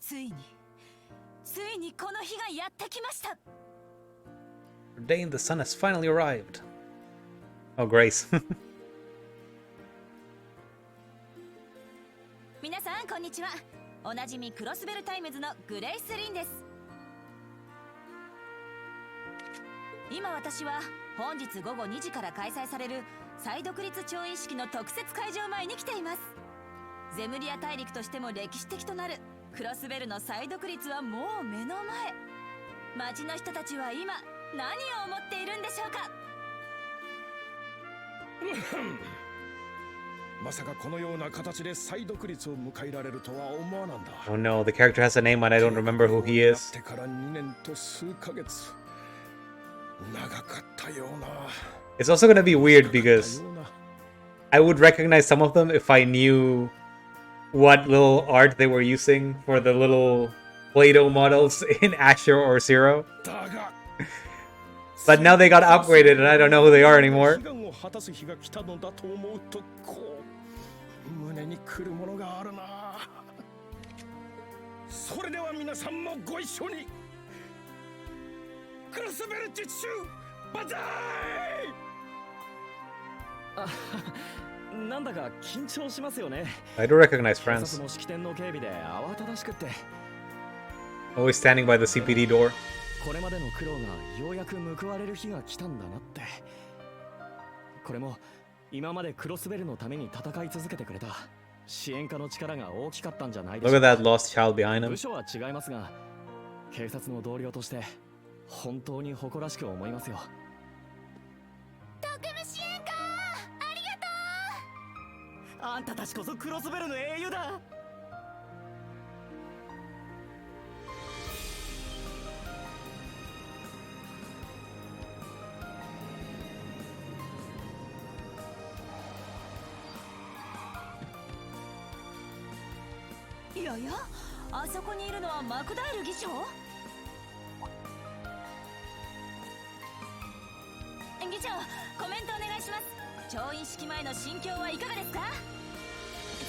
ついにこの日がやってきました。 The day the sun has finally arrived. Oh, Grace. 皆さんこんにちは。おなじみクロスベルタイムズのグレイス・リンです。今私は本日午後2時から開催される再独立調印式の特設会場前に来ています。ゼムリア大陸としても歴史的となるクロスベルの再独立はもう目の前。町の人たちは今何を思っているんでしょうか。まさかこのような形で再独立を迎えられるとは思わなんだ。 Oh no, the character has a name and I don't remember who he is. やってから2年と数ヶ月。長かったような。 It's also gonna be weird because I would recognize some of them if I knew what little art they were using for the little Play-Doh models in Asher or Zero. But now they got upgraded and I don't know who they are anymore. 胸に来るものがあるな。それでは皆さんもご一緒に。クロスベル実習バザーイ。なんだか緊張しますよね。 I do recognize friends. の式典の警備で慌ただしくって。 Always standing by the CPD door. これまでの苦労がようやく報われる日が来たんだなって。これも今までクロスベルのために戦い続けてくれた支援家の力が大きかったんじゃないでしょうか。 Look at that lost child behind him. 部署は違いますが、警察の同僚として本当に誇らしく思いますよ。特務支援家ありがとう。あんたたちこそクロスベルの英雄だ。いやいや、あそこにいるのはマクダール議長。議長、コメントお願いします。調印式前の心境はいかがですか。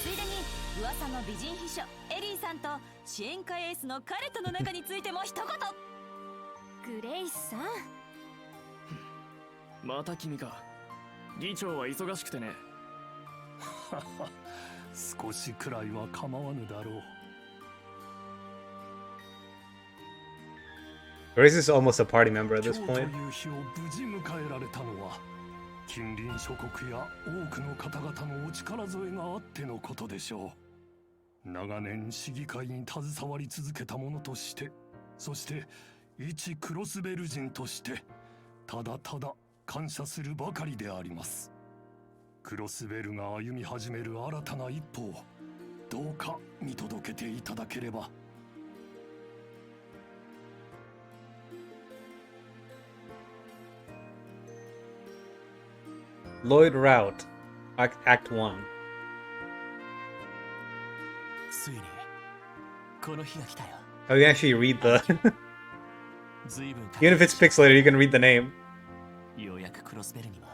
ついでに噂の美人秘書エリーさんと支援家エースの彼との仲についても一言。グレイスさん。また君か。議長は忙しくてね。少しくらいは構わぬだろう。 Grace is almost a party member at this 今日と point. いう日を無事迎えられたのは近隣諸国や多くの方々のお力添えがあってのことでしょう。長年市議会に携わり続けた者として、そして一クロスベル人としてただただ感謝するばかりであります。クロスベルが歩み始める新たな一歩をどうか見届けていただければ。 Lloyd Rout, Act 1. ついにこの日が来たよ。 Oh, you can actually read the... 随分 Even if it's pixelated, you can read the name. ようやくクロスベルにも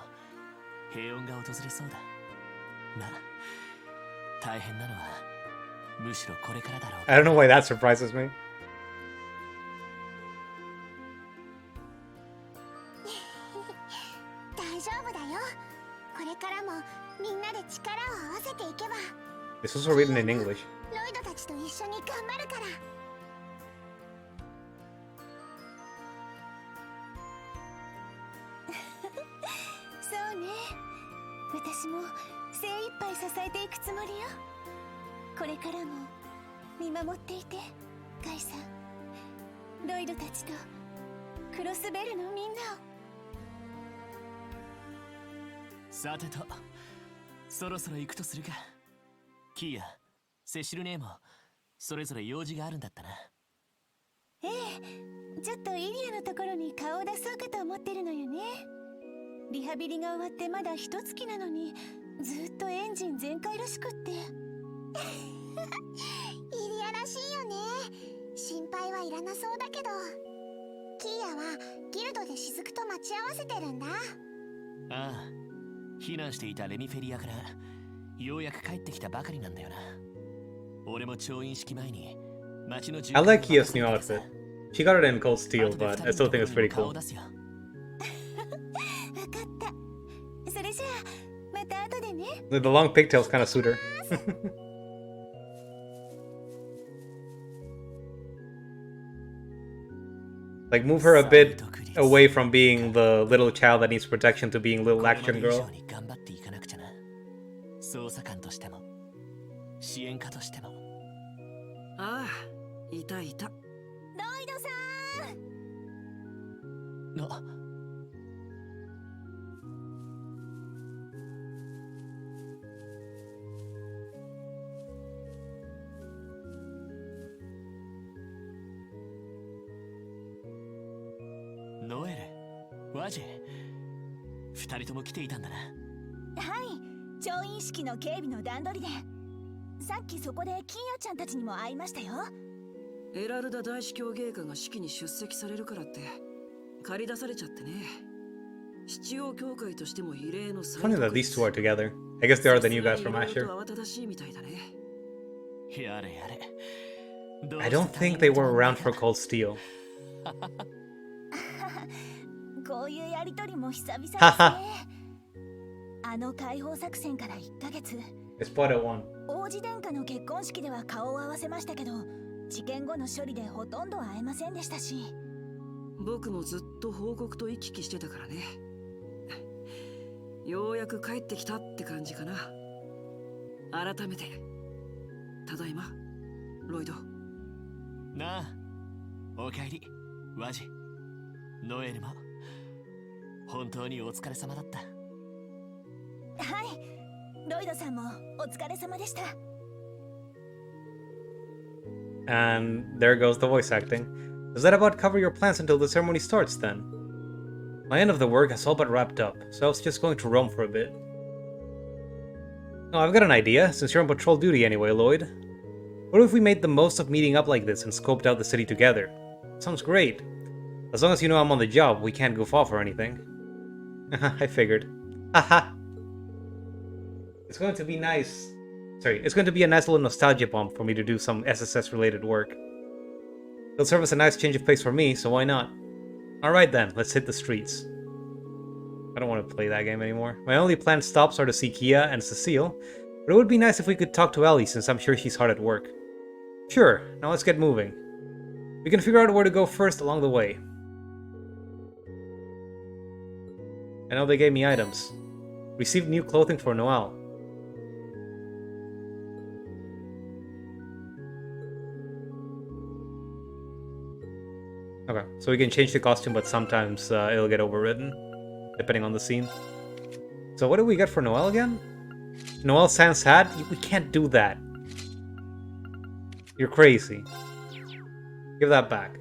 平穏が訪れそうだ。まあ、大変なのはむしろこれからだろう。 I don't know why that surprises me. 大丈夫だよ。これからもみんなで力を合わせていけば。 It's also written in English. ロイドたちと一緒に頑張るから。そうね。私も精一杯支えていくつもりよ。これからも見守っていて、ガイさん。ロイドたちとクロスベルのみんなを。さてと、そろそろ行くとするか。キーヤ、セシルネーもそれぞれ用事があるんだったな。ええ、ちょっとイリアのところに顔を出そうかと思ってるのよね。リハビリが終わってまだ一月なのに、ずっとエンジン全開らしくって。イリアらしいよね。心配はいらなそうだけど。キーヤはギルドで雫と待ち合わせてるんだ。ああ、避難していたレミフェリアからようやく帰ってきたばかりなんだよな。俺も調印式前に I like Kia's new outfit. She got it in Cold Steel, but I still think it's pretty cool. 分かった。それじゃあまた後でね。The long pigtails kind of suit her. Like, move her a bit away from being the little child that needs protection to being little action girl. 捜査官としても支援家としても。ああ、いたいた。ロイドさん。あ、ノエル、ワジェ、二人とも来ていたんだな。はい、調印式の警備の段取りで。さっきそこでキーヤちゃんたちにも会いましたよ。エラルダ大司教芸家が式に出席されるからって借り出されちゃってね。七王教会としても異例の。 Funny that these two are together. I guess they are the new guys from Asher. 慌ただしいみたいだね。やれやれ。 I don't think they were around for Cold Steel. こういうやりとりも久々ですね。あの解放作戦から1ヶ月。 I spotted one. 王子殿下の結婚式では顔を合わせましたけど、事件後の処理でほとんど会えませんでしたし。僕もずっと報告と行き来してたからね。ようやく帰ってきたって感じかな。改めてただいま、ロイド。なあ、おかえり、ワジ、ノエルも本当にお疲れ様だった。はい、ロイドさんもお疲れ様でした。 And there goes the voice acting. Does that about cover your plans until the ceremony starts then? My end of the work has all but wrapped up, so I was just going to roam for a bit. Oh, I've got an idea, since you're on patrol duty anyway, Lloyd. What if we made the most of meeting up like this and scoped out the city together? Sounds great. As long as you know I'm on the job, we can't goof off or anything. I figured. Haha. It's going to be nice. Sorry, it's going to be a nice little nostalgia bump for me to do some SSS-related work. It'll serve as a nice change of pace for me, so why not? Alright then, let's hit the streets. I don't want to play that game anymore. My only planned stops are to see Kia and Cecile, but it would be nice if we could talk to Ellie since I'm sure she's hard at work. Sure, now let's get moving. We can figure out where to go first along the way. I know they gave me items. Received new clothing for Noel. Okay, so we can change the costume, but sometimes it'll get overridden, depending on the scene. So what do we get for Noel again? Noel Sans hat? We can't do that. You're crazy. Give that back.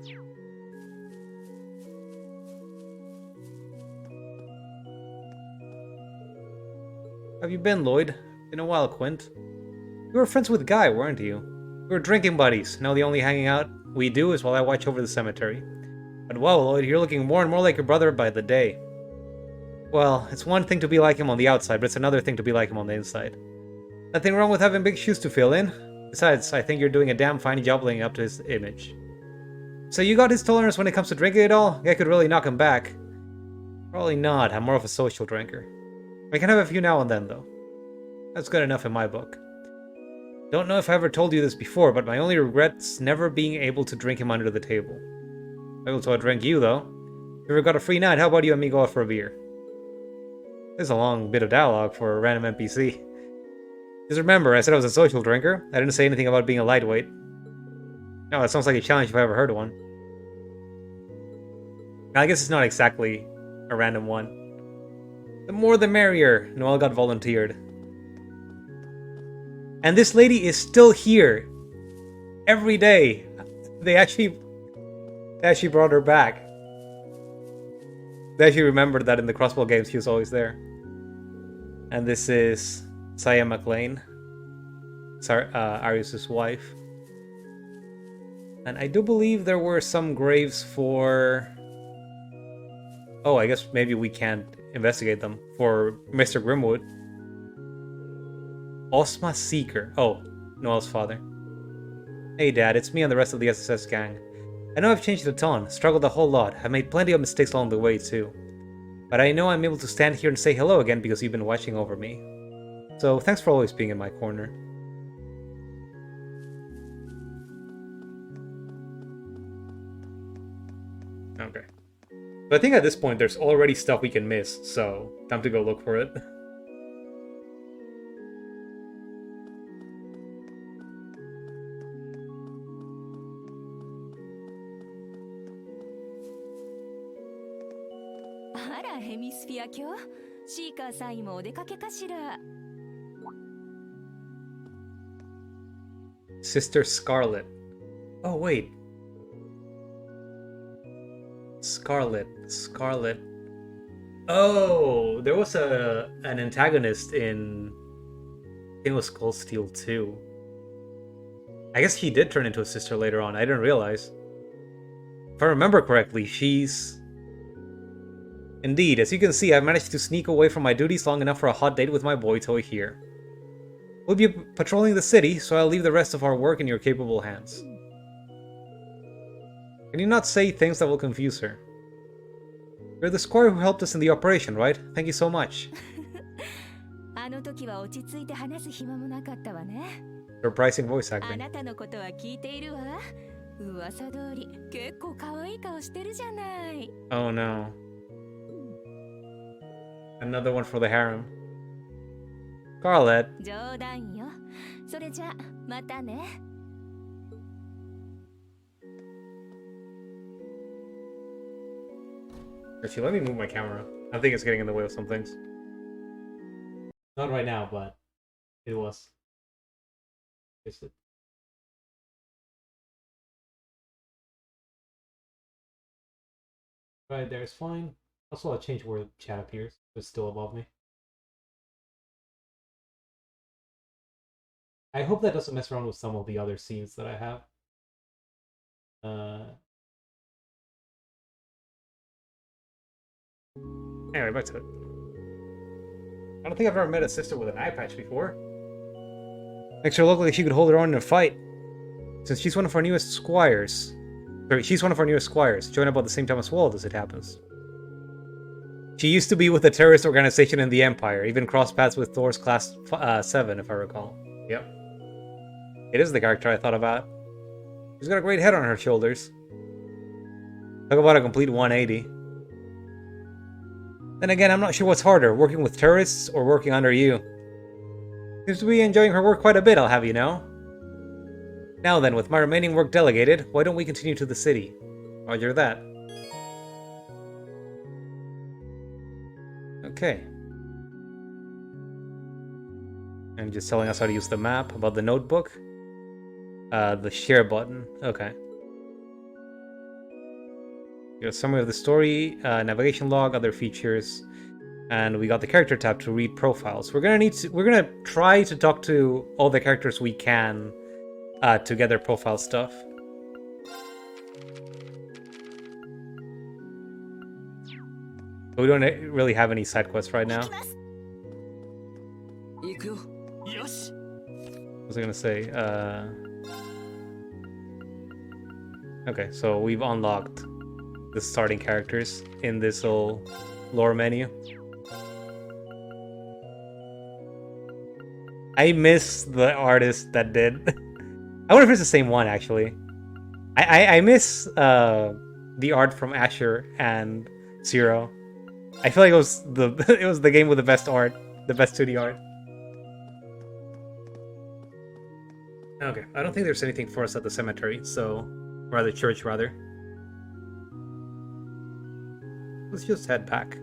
How have you been, Lloyd? Been a while, Quint. You were friends with Guy, weren't you? We were drinking buddies. Now the only hanging out we do is while I watch over the cemetery. But wow, Lloyd, you're looking more and more like your brother by the day. Well, it's one thing to be like him on the outside, but it's another thing to be like him on the inside. Nothing wrong with having big shoes to fill in. Besides, I think you're doing a damn fine job living up to his image. So you got his tolerance when it comes to drinking at all? I could really knock him back. Probably not, I'm more of a social drinker. I can have a few now and then, though. That's good enough in my book. Don't know if I ever told you this before, but my only regret's never being able to drink him under the table. Able to outdrink you, though. If you ever got a free night, how about you and me go out for a beer? There's a long bit of dialogue for a random NPC. Just remember, I said I was a social drinker. I didn't say anything about being a lightweight. No, that sounds like a challenge if I ever heard one. I guess it's not exactly a random one. The more the merrier, Noel got volunteered. And this lady is still here. Every day. They actually brought her back. They actually remembered that in the Crossbell games she was always there. And this is Saya McLean, Arius' wife. And I do believe there were some graves for... Oh, I guess maybe we can't investigate them. For Mr. Grimwood. Osma Seeker. Oh, Noel's father. Hey Dad, it's me and the rest of the SSS gang. I know I've changed a ton, struggled a whole lot, I've made plenty of mistakes along the way too. But I know I'm able to stand here and say hello again because you've been watching over me. So thanks for always being in my corner. Okay. But I think at this point there's already stuff we can miss, so time to go look for it. Sister Scarlet. Oh wait. Scarlet. Oh, there was an antagonist in I think it was Skull Steel 2. I guess he did turn into a sister later on. I didn't realize. If I remember correctly, she's... Indeed, as you can see, I've managed to sneak away from my duties long enough for a hot date with my boy toy here. We'll be patrolling the city, so I'll leave the rest of our work in your capable hands. Can you not say things that will confuse her? You're the squire who helped us in the operation, right? Thank you so much. Surprising voice acting. Oh no. Another one for the harem. Scarlet. Actually, let me move my camera. I think it's getting in the way of some things. Not right now, but it was. Right there is fine. Also, I'll change where the chat appears. It's still above me. I hope that doesn't mess around with some of the other scenes that I have. Anyway, back to it. I don't think I've ever met a sister with an eye patch before. Makes her look like she could hold her own in a fight. Since she's one of our newest squires. Sorry, she's one of our newest squires. Joined about the same time as Walt, as it happens. She used to be with a terrorist organization in the Empire, even crossed paths with Thor's Class 7, if I recall. Yep. It is the character I thought about. She's got a great head on her shoulders. Talk about a complete 180. Then again, I'm not sure what's harder, working with terrorists or working under you. Seems to be enjoying her work quite a bit, I'll have you know. Now then, with my remaining work delegated, why don't we continue to the city? Roger that. Okay. And just telling us how to use the map, about the notebook. The share button. Okay. A summary of the story, navigation log, other features, and we got the character tab to read profiles. We're gonna try to talk to all the characters we can to get their profile stuff. But we don't really have any side quests right now. What was I gonna say? Okay, so we've unlocked the starting characters in this little lore menu. I miss the artist that did. I wonder if it's the same one actually. I miss the art from Asher and Zero. I feel like it was the game with the best art, the best 2D art. Okay, I don't think there's anything for us at the cemetery, or the church rather. Let's just head back.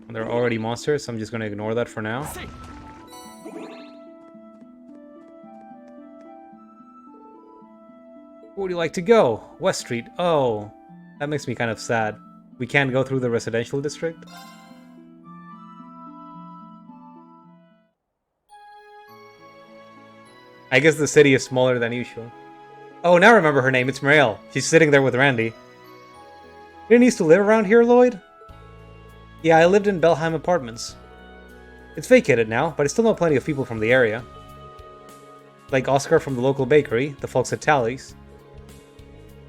There are already monsters, so I'm just going to ignore that for now. Where would you like to go? West Street. Oh, that makes me kind of sad. We can't go through the residential district? I guess the city is smaller than usual. Oh, now I remember her name. It's Marielle. She's sitting there with Randy. didn't used to live around here, Lloyd? Yeah, I lived in Belheim Apartments. It's vacated now, but I still know plenty of people from the area. Like Oscar from the local bakery, the folks at Tally's.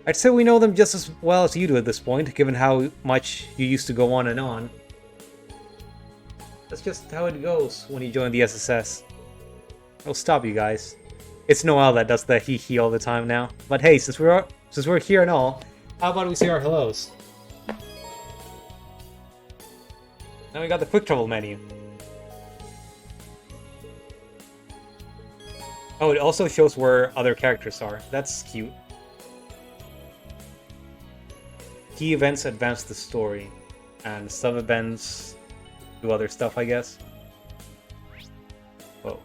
I'd say we know them just as well as you do at this point, given how much you used to go on and on. That's just how it goes when you join the SSS. I'll stop you guys. It's Noel that does the hee-hee all the time now. But hey, since we're here and all, how about we say our hellos? Now we got the quick travel menu. Oh, it also shows where other characters are. That's cute. Key events advance the story, and sub-events do other stuff, I guess. Whoa.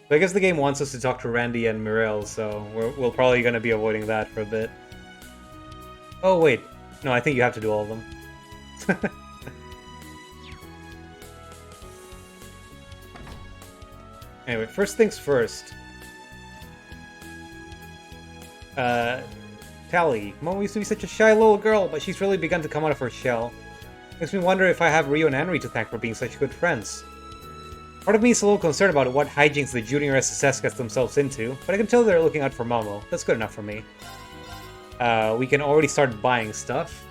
So I guess the game wants us to talk to Randy and Mirel, so we're probably going to be avoiding that for a bit. Oh, wait. No, I think you have to do all of them. Anyway, first things first. Tally. Mom used to be such a shy little girl, but she's really begun to come out of her shell. Makes me wonder if I have Rio and Henry to thank for being such good friends. Part of me is a little concerned about what hijinks the junior SSS gets themselves into, but I can tell they're looking out for Momo. That's good enough for me. We can already start buying stuff.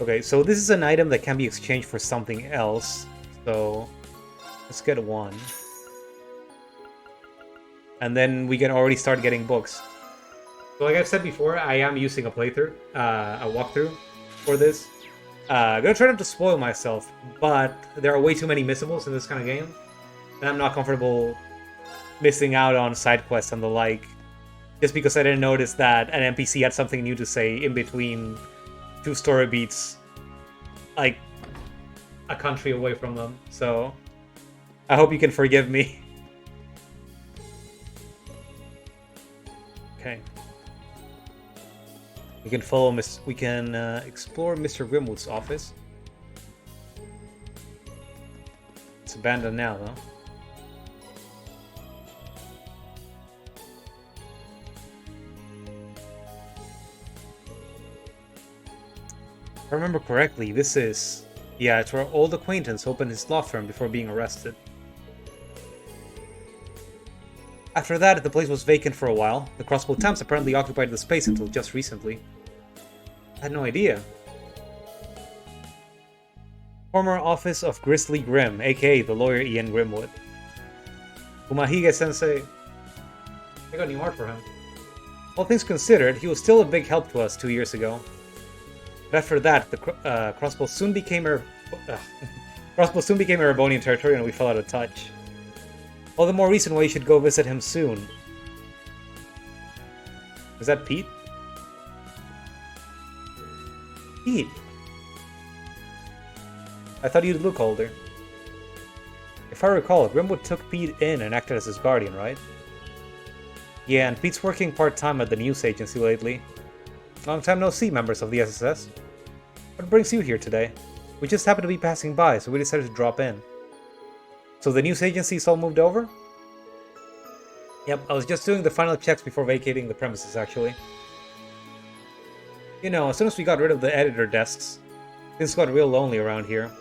Okay, so this is an item that can be exchanged for something else. So let's get one. And then we can already start getting books. So like I've said before, I am using a playthrough, a walkthrough for this. I'm gonna try not to spoil myself, but there are way too many missables in this kind of game. And I'm not comfortable missing out on side quests and the like, just because I didn't notice that an NPC had something new to say in between two story beats, like a country away from them. So I hope you can forgive me. Okay. We can follow we can explore Mr. Grimwood's office. It's abandoned now, though. If I remember correctly, this is... Yeah, it's where our old acquaintance opened his law firm before being arrested. After that, the place was vacant for a while. The Crossbell Temps apparently occupied the space until just recently. I had no idea. Former office of Grizzly Grim, aka the lawyer Ian Grimwood. Umahige-sensei. I got new art for him. All things considered, he was still a big help to us 2 years ago. But after that, the Crossbell soon became Erebonian territory and we fell out of touch. All the more reason why you should go visit him soon. Is that Pete? Pete! I thought you'd look older. If I recall, Grimwood took Pete in and acted as his guardian, right? Yeah, and Pete's working part-time at the news agency lately. Long time no see, members of the SSS. What brings you here today? We just happened to be passing by, so we decided to drop in. So the news agency's all moved over? Yep, I was just doing the final checks before vacating the premises, actually. You know, as soon as we got rid of the editor desks, things got real lonely around here.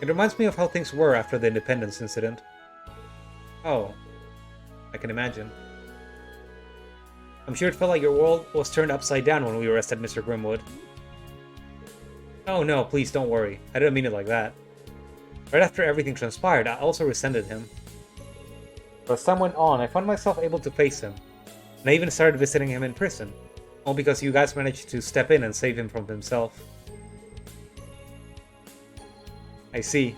It reminds me of how things were after the Independence incident. Oh, I can imagine. I'm sure it felt like your world was turned upside down when we arrested Mr. Grimwood. Oh no, please don't worry. I didn't mean it like that. Right after everything transpired, I also resented him. But as time went on, I found myself able to face him. And I even started visiting him in prison. All because you guys managed to step in and save him from himself. I see.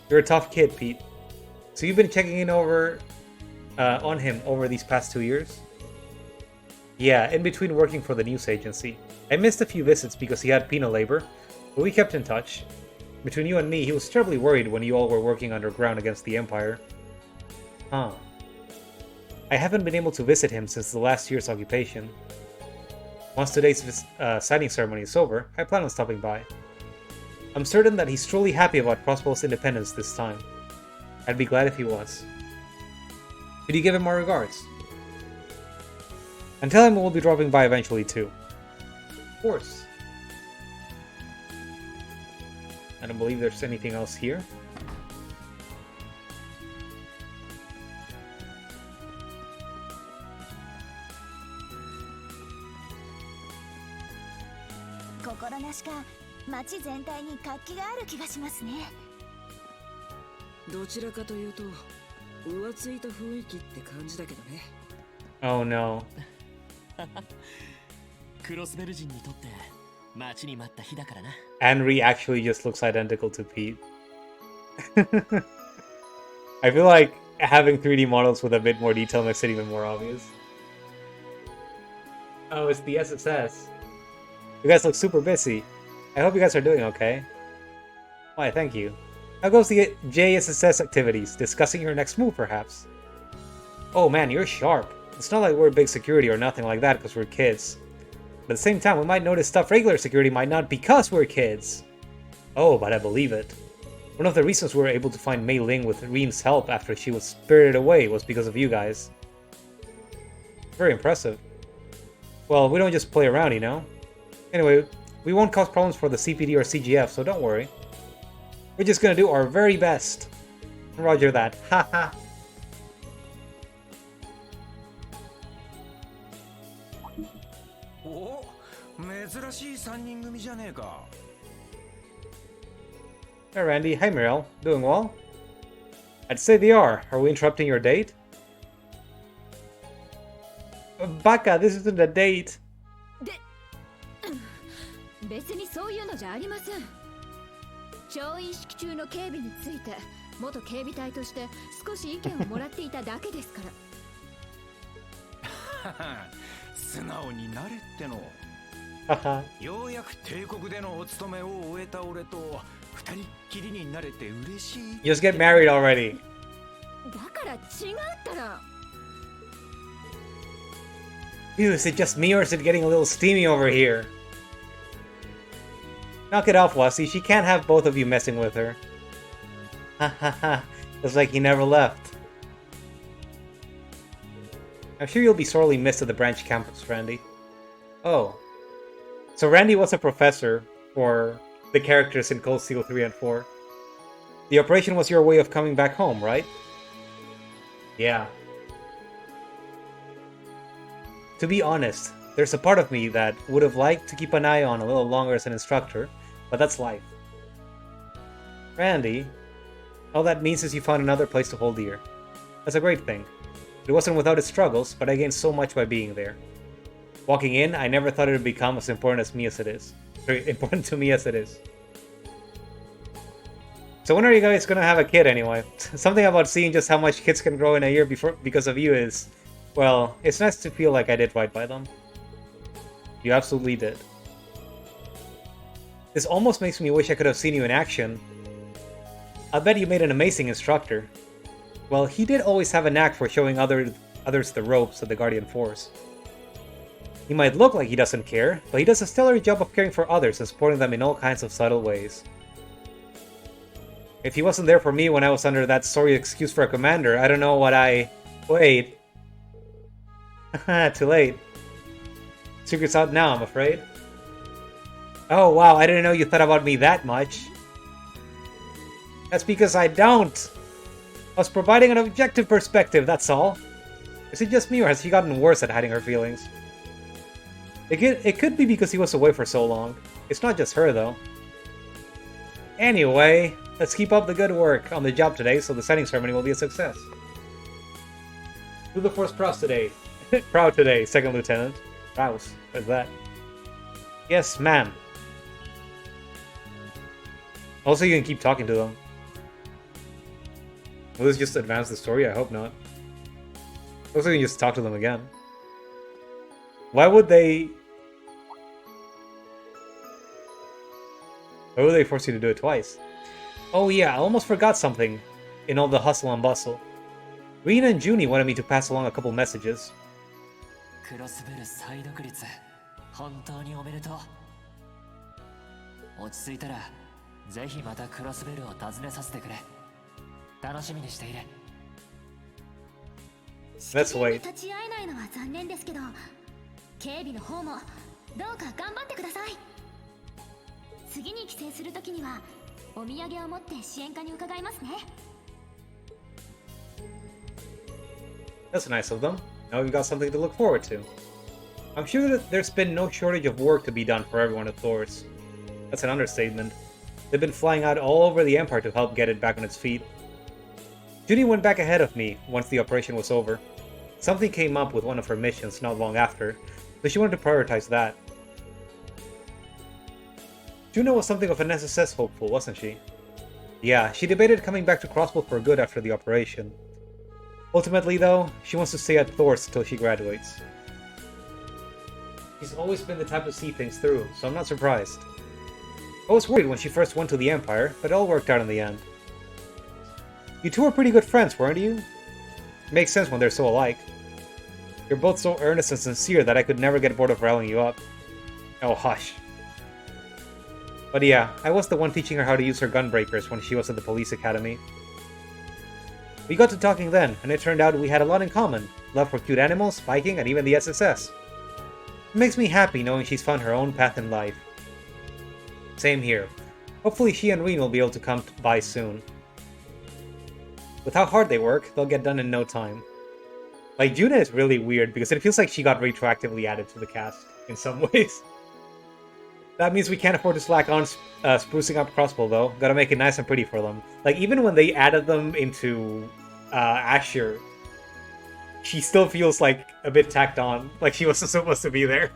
You're a tough kid, Pete. So you've been checking in on him over these past 2 years? Yeah, in between working for the news agency. I missed a few visits because he had penal labor, but we kept in touch. Between you and me, he was terribly worried when you all were working underground against the Empire. Huh. I haven't been able to visit him since the last year's occupation. Once today's signing ceremony is over, I plan on stopping by. I'm certain that he's truly happy about Crossbell's independence this time. I'd be glad if he was. Could you give him our regards? And tell him we'll be dropping by eventually too. Of course. I don't believe there's anything else here. Oh no. クロスベル人にとって待ちに待った日だからな。 Henry actually just looks identical to Pete. I feel like having 3D models with a bit more detail makes it even more obvious. Oh, it's the SSS. You guys look super busy. I hope you guys are doing okay. Why, thank you. How goes the JSSS activities? Discussing your next move, perhaps? Oh man, you're sharp. It's not like we're big security or nothing like that because we're kids. But at the same time, we might notice stuff regular security might not because we're kids. Oh, but I believe it. One of the reasons we were able to find Mei Ling with Reen's help after she was spirited away was because of you guys. Very impressive. Well, we don't just play around, you know? Anyway, we won't cause problems for the CPD or CGF, so don't worry. We're just gonna do our very best. Roger that. Haha. Hey Randy, hi Meryl. Doing well? I'd say they are. Are we interrupting your date? Baka, this isn't a date. 別にそういうのじゃありません。調印式中の警備について元警備隊として少し意見をもらっていただけですから。素直になれっての。ようやく帝国でのお勤めを終えた俺と二人っきりになれて嬉しい。Just get married already. だから違うったら。Ew, is it just me or is it getting a little steamy over here? Knock it off, Wasi. She can't have both of you messing with her. Ha ha ha. Looks like he never left. I'm sure you'll be sorely missed at the branch campus, Randy. Oh. So Randy was a professor for the characters in Cold Steel 3 and 4. The operation was your way of coming back home, right? Yeah. To be honest, there's a part of me that would have liked to keep an eye on a little longer as an instructor, but that's life. Randy, all that means is you found another place to hold dear. That's a great thing. It wasn't without its struggles, but I gained so much by being there. Walking in, I never thought it would become as important to me as it is. So when are you guys gonna have a kid anyway? Something about seeing just how much kids can grow in a year because of you is, well, it's nice to feel like I did right by them. You absolutely did. This almost makes me wish I could have seen you in action. I bet you made an amazing instructor. Well, he did always have a knack for showing others the ropes of the Guardian Force. He might look like he doesn't care, but he does a stellar job of caring for others and supporting them in all kinds of subtle ways. If he wasn't there for me when I was under that sorry excuse for a commander, I don't know what I... Wait. Too late. Secret's out now, I'm afraid. Oh wow, I didn't know you thought about me that much. That's because I don't. I was providing an objective perspective, that's all. Is it just me or has she gotten worse at hiding her feelings? It could be because he was away for so long. It's not just her though. Anyway, let's keep up the good work on the job today so the signing ceremony will be a success. Do the Force proud today. Proud today, Second Lieutenant. Rouse, what's that? Yes, ma'am. Also, you can keep talking to them. Will this just advance the story? I hope not. Also, you can just talk to them again. Why would they force you to do it twice? Oh yeah, I almost forgot something in all the hustle and bustle. Reen and Junie wanted me to pass along a couple messages. Crossbell 再独立、本当におめでとう。落ち着いたら、ぜひまたクロスベルを訪ねさせてくれ。楽しみにしている。Let's wait. 立ち会えないのは残念ですけど、警備の方もどうか頑張ってください。次に帰省するときにはお土産を持って支援課に伺いますね。 That's nice of them. Now we've got something to look forward to. I'm sure that there's been no shortage of work to be done for everyone at Thor's. That's an understatement. They've been flying out all over the Empire to help get it back on its feet. Junie went back ahead of me once the operation was over. Something came up with one of her missions not long after, so she wanted to prioritize that. Juno was something of an SSS hopeful, wasn't she? Yeah, she debated coming back to Crossbell for good after the operation. Ultimately, though, she wants to stay at Thor's till she graduates. She's always been the type to see things through, so I'm not surprised. I was worried when she first went to the Empire, but it all worked out in the end. You two were pretty good friends, weren't you? It makes sense when they're so alike. You're both so earnest and sincere that I could never get bored of rallying you up. Oh, hush. But yeah, I was the one teaching her how to use her gun breakers when she was at the police academy. We got to talking then, and it turned out we had a lot in common. Love for cute animals, biking, and even the SSS. It makes me happy knowing she's found her own path in life. Same here. Hopefully she and Reen will be able to come by soon. With how hard they work, they'll get done in no time. Like, Juna is really weird because it feels like she got retroactively added to the cast in some ways. That means we can't afford to slack on sprucing up Crossbell, though. Gotta make it nice and pretty for them. Like, even when they added them into Asher, she still feels like a bit tacked on. Like she wasn't supposed to be there.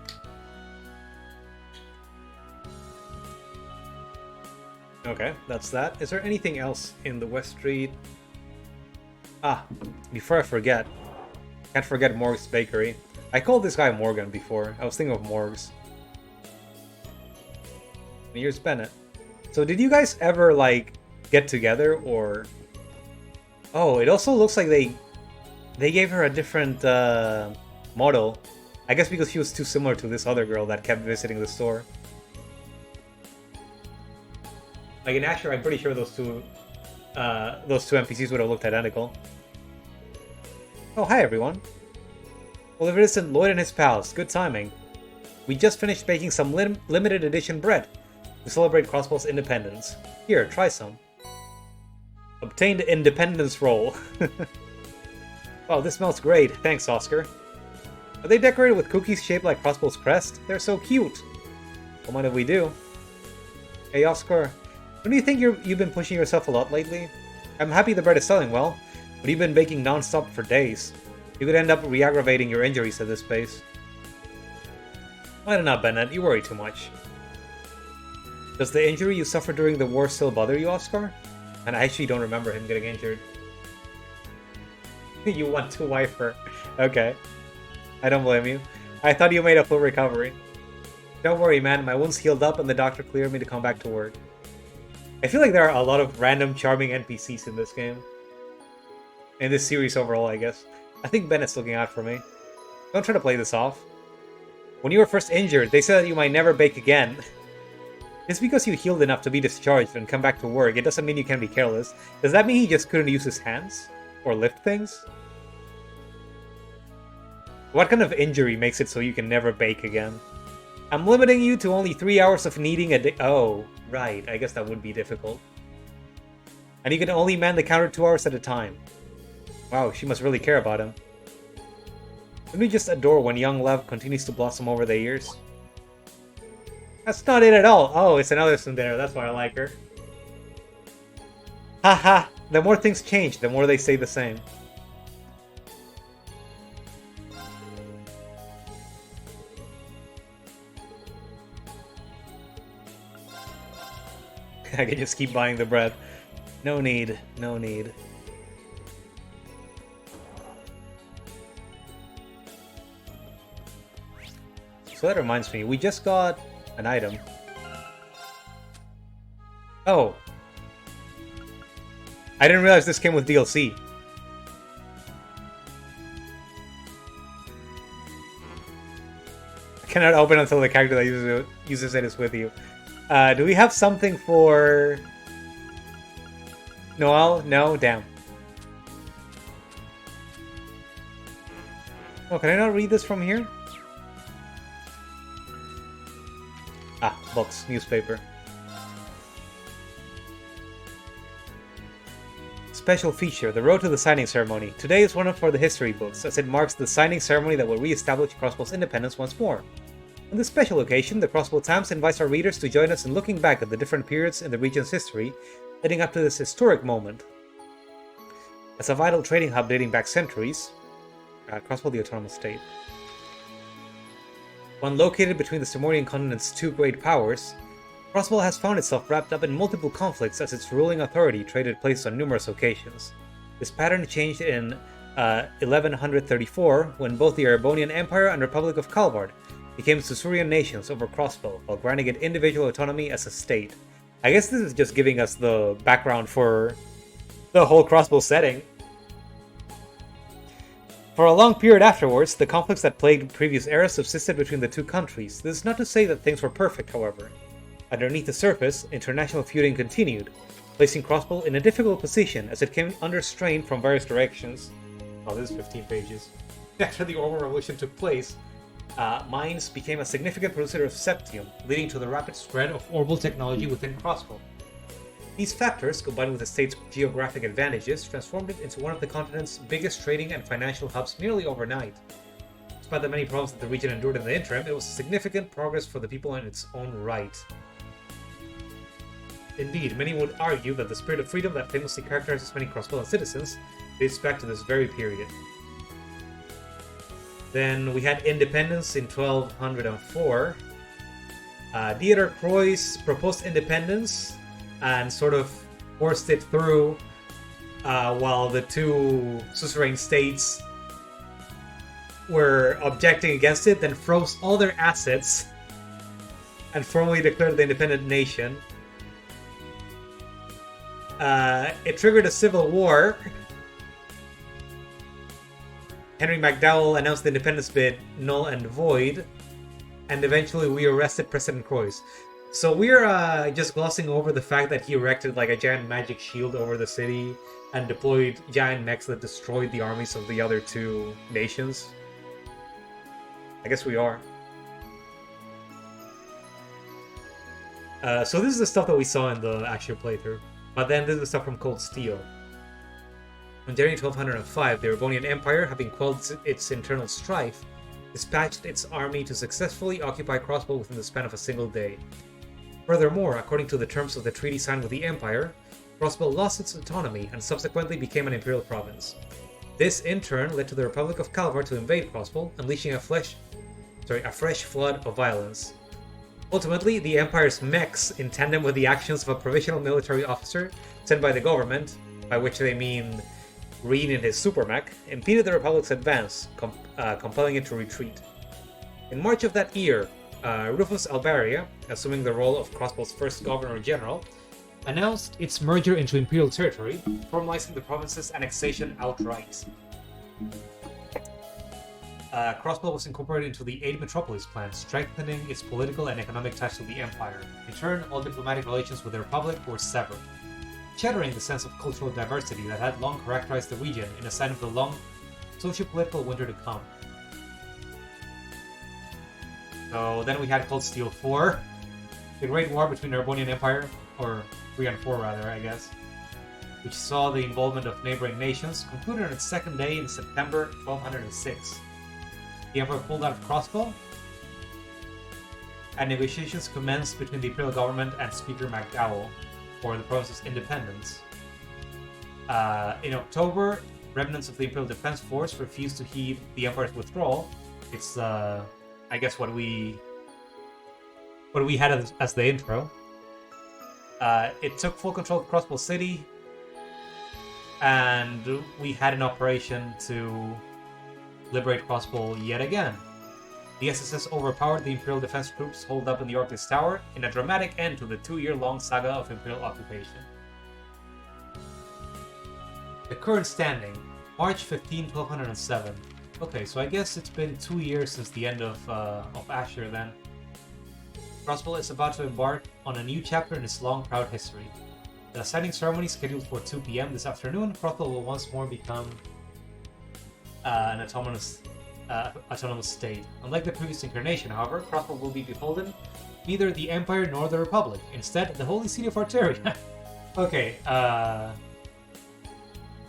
Okay, that's that. Is there anything else in the West Street? Ah, before I forget. Can't forget Morg's Bakery. I called this guy Morgan before. I was thinking of Morg's. And here's Bennett. So did you guys ever, like, get together, or... Oh, it also looks like they gave her a different model. I guess because she was too similar to this other girl that kept visiting the store. Like in Asher, I'm pretty sure those two NPCs would have looked identical. Oh, hi everyone. Well, if it isn't Lloyd and his pals, good timing. We just finished baking some limited edition bread to celebrate Crossbell's independence. Here, try some. Obtained Independence Roll. Wow, this smells great. Thanks, Oscar. Are they decorated with cookies shaped like Crossbell's crest? They're so cute. What mind if we do? Hey, Oscar. Don't you think you've been pushing yourself a lot lately? I'm happy the bread is selling well, but you've been baking non-stop for days. You could end up re-aggravating your injuries at this pace. I don't know, Bennett. You worry too much. Does the injury you suffered during the war still bother you, Oscar? And I actually don't remember him getting injured. You want to wife her. Okay. I don't blame you. I thought you made a full recovery. Don't worry, man. My wound's healed up and the doctor cleared me to come back to work. I feel like there are a lot of random charming NPCs in this game. In this series overall, I guess. I think Bennett's looking out for me. Don't try to play this off. When you were first injured, they said that you might never bake again. Just because you healed enough to be discharged and come back to work, it doesn't mean you can be careless. Does that mean he just couldn't use his hands? Or lift things? What kind of injury makes it so you can never bake again? I'm limiting you to only 3 hours of kneading a day. Oh, right. I guess that would be difficult. And you can only man the counter 2 hours at a time. Wow, she must really care about him. Let me just adore when young love continues to blossom over the years. That's not it at all. Oh, it's another tsundere. That's why I like her. Haha. The more things change, the more they stay the same. I can just keep buying the bread. No need. No need. So that reminds me, we just got an item. Oh. I didn't realize this came with DLC. I cannot open until the character that uses it is with you. Do we have something for... Noel? No? Damn. Oh, can I not read this from here? Box newspaper. Special feature, the road to the signing ceremony. Today is one for the history books, as it marks the signing ceremony that will re-establish Crossbell's independence once more. On this special occasion, the Crossbell Times invites our readers to join us in looking back at the different periods in the region's history leading up to this historic moment. As a vital trading hub dating back centuries, Crossbell the Autonomous State. One located between the Simordian continent's two great powers, Crossbell has found itself wrapped up in multiple conflicts as its ruling authority traded places on numerous occasions. This pattern changed in 1134 when both the Erebonian Empire and Republic of Calvard became suzerain nations over Crossbell, while granting it individual autonomy as a state. I guess this is just giving us the background for the whole Crossbell setting. For a long period afterwards, the conflicts that plagued previous eras subsisted between the two countries. This is not to say that things were perfect, however. Underneath the surface, international feuding continued, placing Crossbell in a difficult position as it came under strain from various directions. Oh, this is 15 pages. After the Orban Revolution took place, mines became a significant producer of septium, leading to the rapid spread of orbital technology within Crossbell. These factors, combined with the state's geographic advantages, transformed it into one of the continent's biggest trading and financial hubs nearly overnight. Despite the many problems that the region endured in the interim, it was a significant progress for the people in its own right. Indeed, many would argue that the spirit of freedom that famously characterizes many Crossbellian citizens dates back to this very period. Then we had independence in 1204. Dieter Croix proposed independence and sort of forced it through while the two suzerain states were objecting against it, then froze all their assets and formally declared the independent nation. It triggered a civil war. Henry McDowell announced the independence bid null and void, and eventually we arrested President Croix. So we're just glossing over the fact that he erected like a giant magic shield over the city and deployed giant mechs that destroyed the armies of the other two nations. I guess we are. So this is the stuff that we saw in the actual playthrough. But then this is the stuff from Cold Steel. On January 1205, the Erebonian Empire, having quelled its internal strife, dispatched its army to successfully occupy Crossbell within the span of a single day. Furthermore, according to the terms of the treaty signed with the Empire, Crossbell lost its autonomy and subsequently became an imperial province. This, in turn, led to the Republic of Calvar to invade Crossbell, unleashing a fresh flood of violence. Ultimately, the Empire's mechs, in tandem with the actions of a provisional military officer sent by the government, by which they mean Reen in his super mech, impeded the Republic's advance, compelling it to retreat. In March of that year, Rufus Albaria, assuming the role of Crossbell's first Governor-General, announced its merger into Imperial territory, formalizing the province's annexation outright. Crossbell was incorporated into the 8 Metropolis plan, strengthening its political and economic ties to the Empire. In turn, all diplomatic relations with the Republic were severed, shattering the sense of cultural diversity that had long characterized the region in a sign of the long socio-political winter to come. So then we had Cold Steel 4, the Great War between the Erebonian Empire, or 3 and 4 rather, I guess, which saw the involvement of neighboring nations, concluded on its second day in September 1206. The Emperor pulled out of Crossbell, and negotiations commenced between the Imperial government and Speaker McDowell for the province's independence. In October, remnants of the Imperial Defense Force refused to heed the Empire's withdrawal. It's, I guess, what we had as the intro. It took full control of Crossbell City, and we had an operation to liberate Crossbell yet again. The SSS overpowered the Imperial Defense Groups holed up in the Orcus Tower in a dramatic end to the 2-year-long saga of Imperial occupation. The current standing, March 15, 1207. Okay, so I guess it's been 2 years since the end of Asher then. Crossbell is about to embark on a new chapter in its long, proud history. The signing ceremony scheduled for 2 p.m. this afternoon, Crossbell will once more become an autonomous autonomous state. Unlike the previous incarnation, however, Crossbell will be beholden neither the Empire nor the Republic. Instead, the Holy City of Arteria. Okay,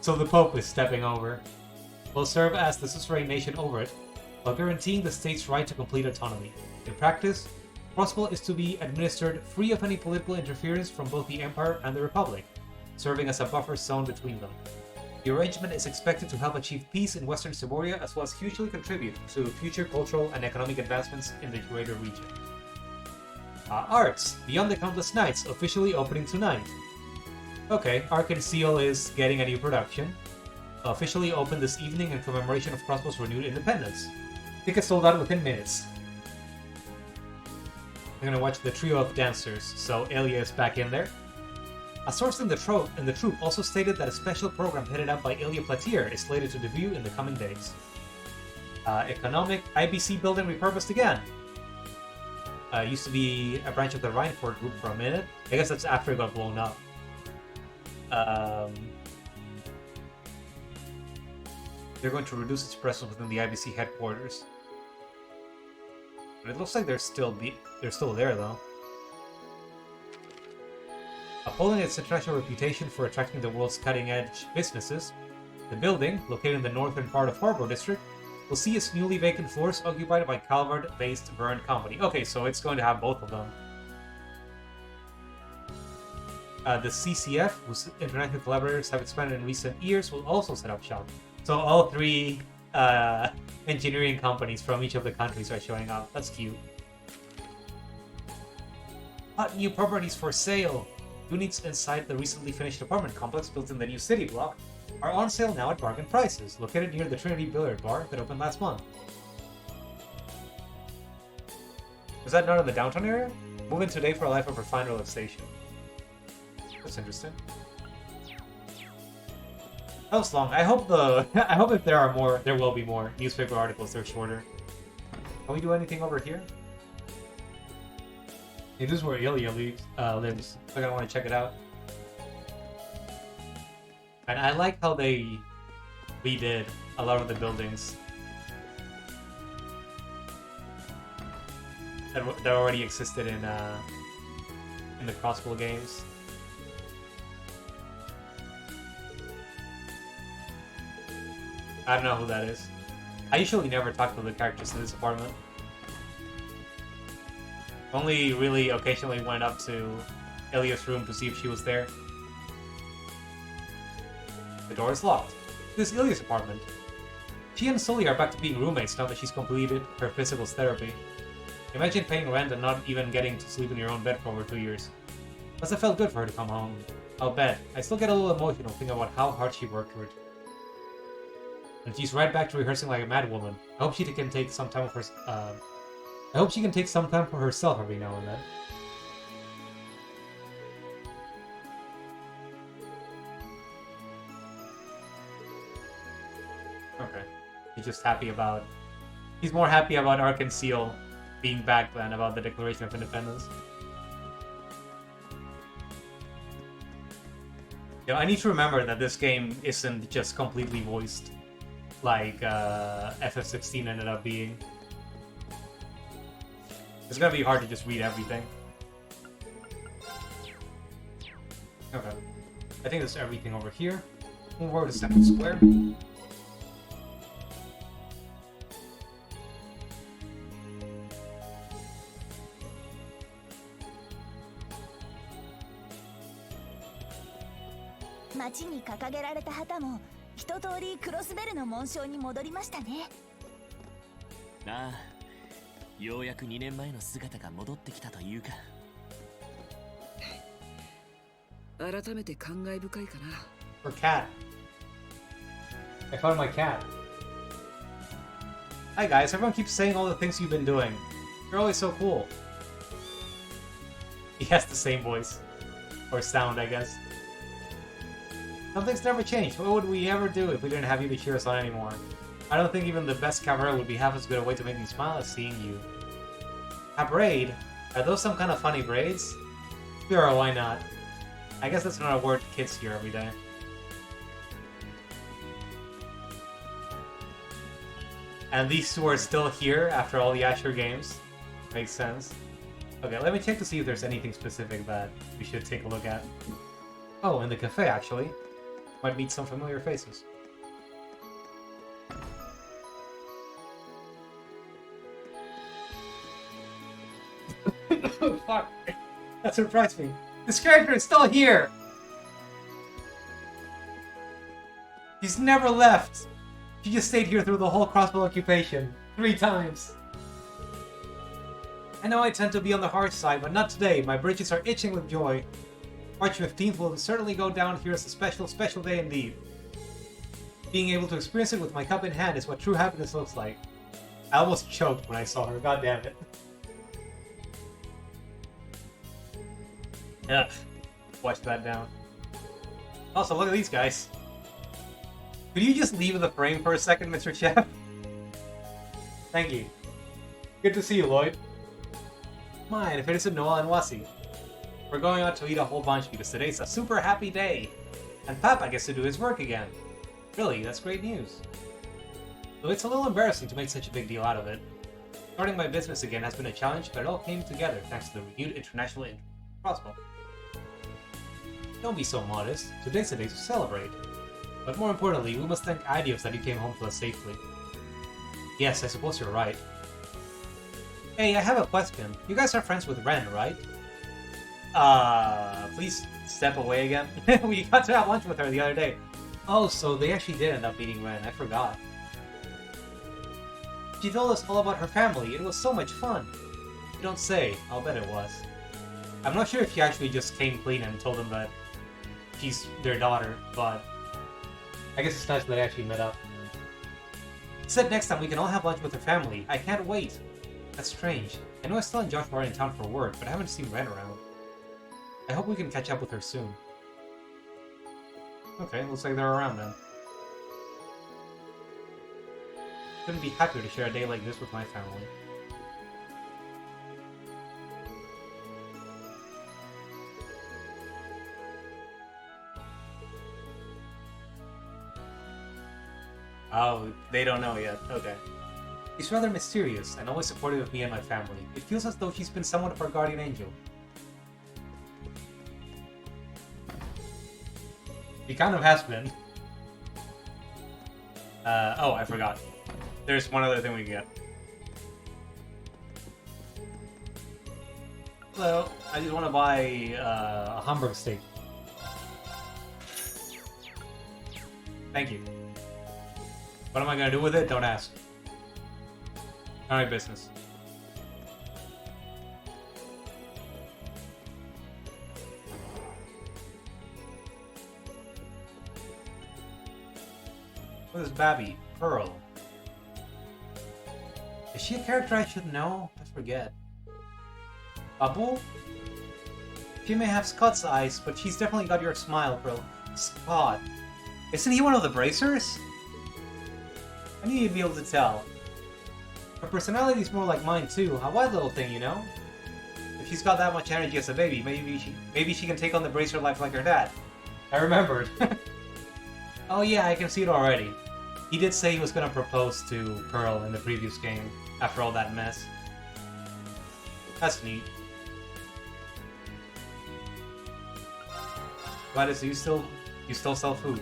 so the Pope is stepping over. Will serve as the suzerain nation over it, while guaranteeing the state's right to complete autonomy. In practice, Crossbell is to be administered free of any political interference from both the Empire and the Republic, serving as a buffer zone between them. The arrangement is expected to help achieve peace in Western Siberia as well as hugely contribute to future cultural and economic advancements in the greater region. Arts, Beyond the Countless Nights, officially opening tonight. Okay, Arc and Seal is getting a new production. Officially opened this evening in commemoration of Crossbell's renewed independence. Tickets sold out within minutes. We're gonna watch the trio of dancers, so Elia is back in there. A source in the troupe also stated that a special program headed up by Ilya Platier is slated to debut in the coming days. Economic IBC building repurposed again. Used to be a branch of the Rheinford group for a minute. I guess that's after it got blown up. They're going to reduce its presence within the IBC headquarters. But it looks like they're still there though. Upholding its international reputation for attracting the world's cutting-edge businesses, the building, located in the northern part of Harbor District, will see its newly vacant floors occupied by Calvard-based Verne Company. Okay, so it's going to have both of them. The CCF, whose international collaborators have expanded in recent years, will also set up shop. So all three engineering companies from each of the countries are showing up. That's cute. Hot new properties for sale! Units inside the recently finished apartment complex built in the new city block are on sale now at bargain prices, located near the Trinity Billiard Bar that opened last month. Was that not in the downtown area? Move in today for a life of refined relaxation. That's interesting. That was long. I hope if there are more, there will be more newspaper articles. They're shorter. Can we do anything over here? Hey, this is where Ilya lives. So I want to check it out. And I like how they redid a lot of the buildings that already existed in the Crossbell games. I don't know who that is. I usually never talk to the characters in this apartment. Only really occasionally went up to Ilya's room to see if she was there. The door is locked. This is Ilya's apartment. She and Sully are back to being roommates now that she's completed her physicals therapy. Imagine paying rent and not even getting to sleep in your own bed for over 2 years. Must have felt good for her to come home. I'll bet. I still get a little emotional thinking about how hard she worked for it. And she's right back to rehearsing like a mad woman. I hope she can take some time for herself every now and then. Okay. He's more happy about Ark and Seal being back than about the Declaration of Independence. You know, I need to remember that this game isn't just completely voiced like FF16 ended up being. It's gonna be hard to just read everything. Okay. I think that's everything over here. Move over to Central Square.街に掲げられた旗も一通りクロスベルの紋章に戻りましたね。ああ、ようやく2年前の姿が戻ってきたというか。改めて感慨深いかな。For cat. I found my cat. Hi guys, everyone keeps saying all the things you've been doing. You're always so cool. He has the same voice. Or sound, I guess. Some things never change. What would we ever do if we didn't have you to cheer us on anymore? I don't think even the best camera would be half as good a way to make me smile as seeing you. A braid? Are those some kind of funny braids? Sure, why not? I guess that's not a word kids hear every day. And these two are still here after all the Asher games. Makes sense. Okay, let me check to see if there's anything specific that we should take a look at. Oh, in the cafe, actually. Might meet some familiar faces. Oh, fuck. That surprised me. This character is still here! He's never left! He just stayed here through the whole Crossbell occupation. 3 times. I know I tend to be on the harsh side, but not today. My bridges are itching with joy. March 15th will certainly go down here as a special, special day indeed. Being able to experience it with my cup in hand is what true happiness looks like. I almost choked when I saw her, god damn it. Ugh. Watch that down. Also, look at these guys. Could you just leave the frame for a second, Mr. Chef? Thank you. Good to see you, Lloyd. Mine, if it isn't Noel and Wasi. We're going out to eat a whole bunch because today's a super happy day. And Papa gets to do his work again. Really, that's great news. Though it's a little embarrassing to make such a big deal out of it. Starting my business again has been a challenge, but it all came together thanks to the renewed international Crossbell. Don't be so modest. Today's a day to celebrate. But more importantly, we must thank Idios that you came home to us safely. Yes, I suppose you're right. Hey, I have a question. You guys are friends with Ren, right? Please step away again. We got to have lunch with her the other day. Oh, so they actually did end up meeting Ren. I forgot. She told us all about her family. It was so much fun. You don't say. I'll bet it was. I'm not sure if she actually just came clean and told them that she's their daughter, but I guess it's nice that they actually met up. She said next time we can all have lunch with her family. I can't wait. That's strange. I know Estelle and Josh are in town for work, but I haven't seen Ren around. I hope we can catch up with her soon. Okay, looks like they're around then. Couldn't be happier to share a day like this with my family. Oh, they don't know yet. Okay. She's rather mysterious and always supportive of me and my family. It feels as though she's been somewhat of our guardian angel. She kind of has been. Oh, I forgot. There's one other thing we can get. Hello, I just want to buy a Hamburg steak. Thank you. What am I gonna do with it? Don't ask. None of my business. What is Babby? Pearl. Is she a character I should know? I forget. Babu? She may have Scott's eyes, but she's definitely got your smile, Pearl. Scott. Isn't he one of the bracers? I knew you'd be able to tell. Her personality's more like mine too. A wild little thing, you know? If she's got that much energy as a baby, maybe she can take on the bracer life like her dad. I remembered. Oh yeah, I can see it already. He did say he was gonna propose to Pearl in the previous game, after all that mess. That's neat. Gladys, you still sell food.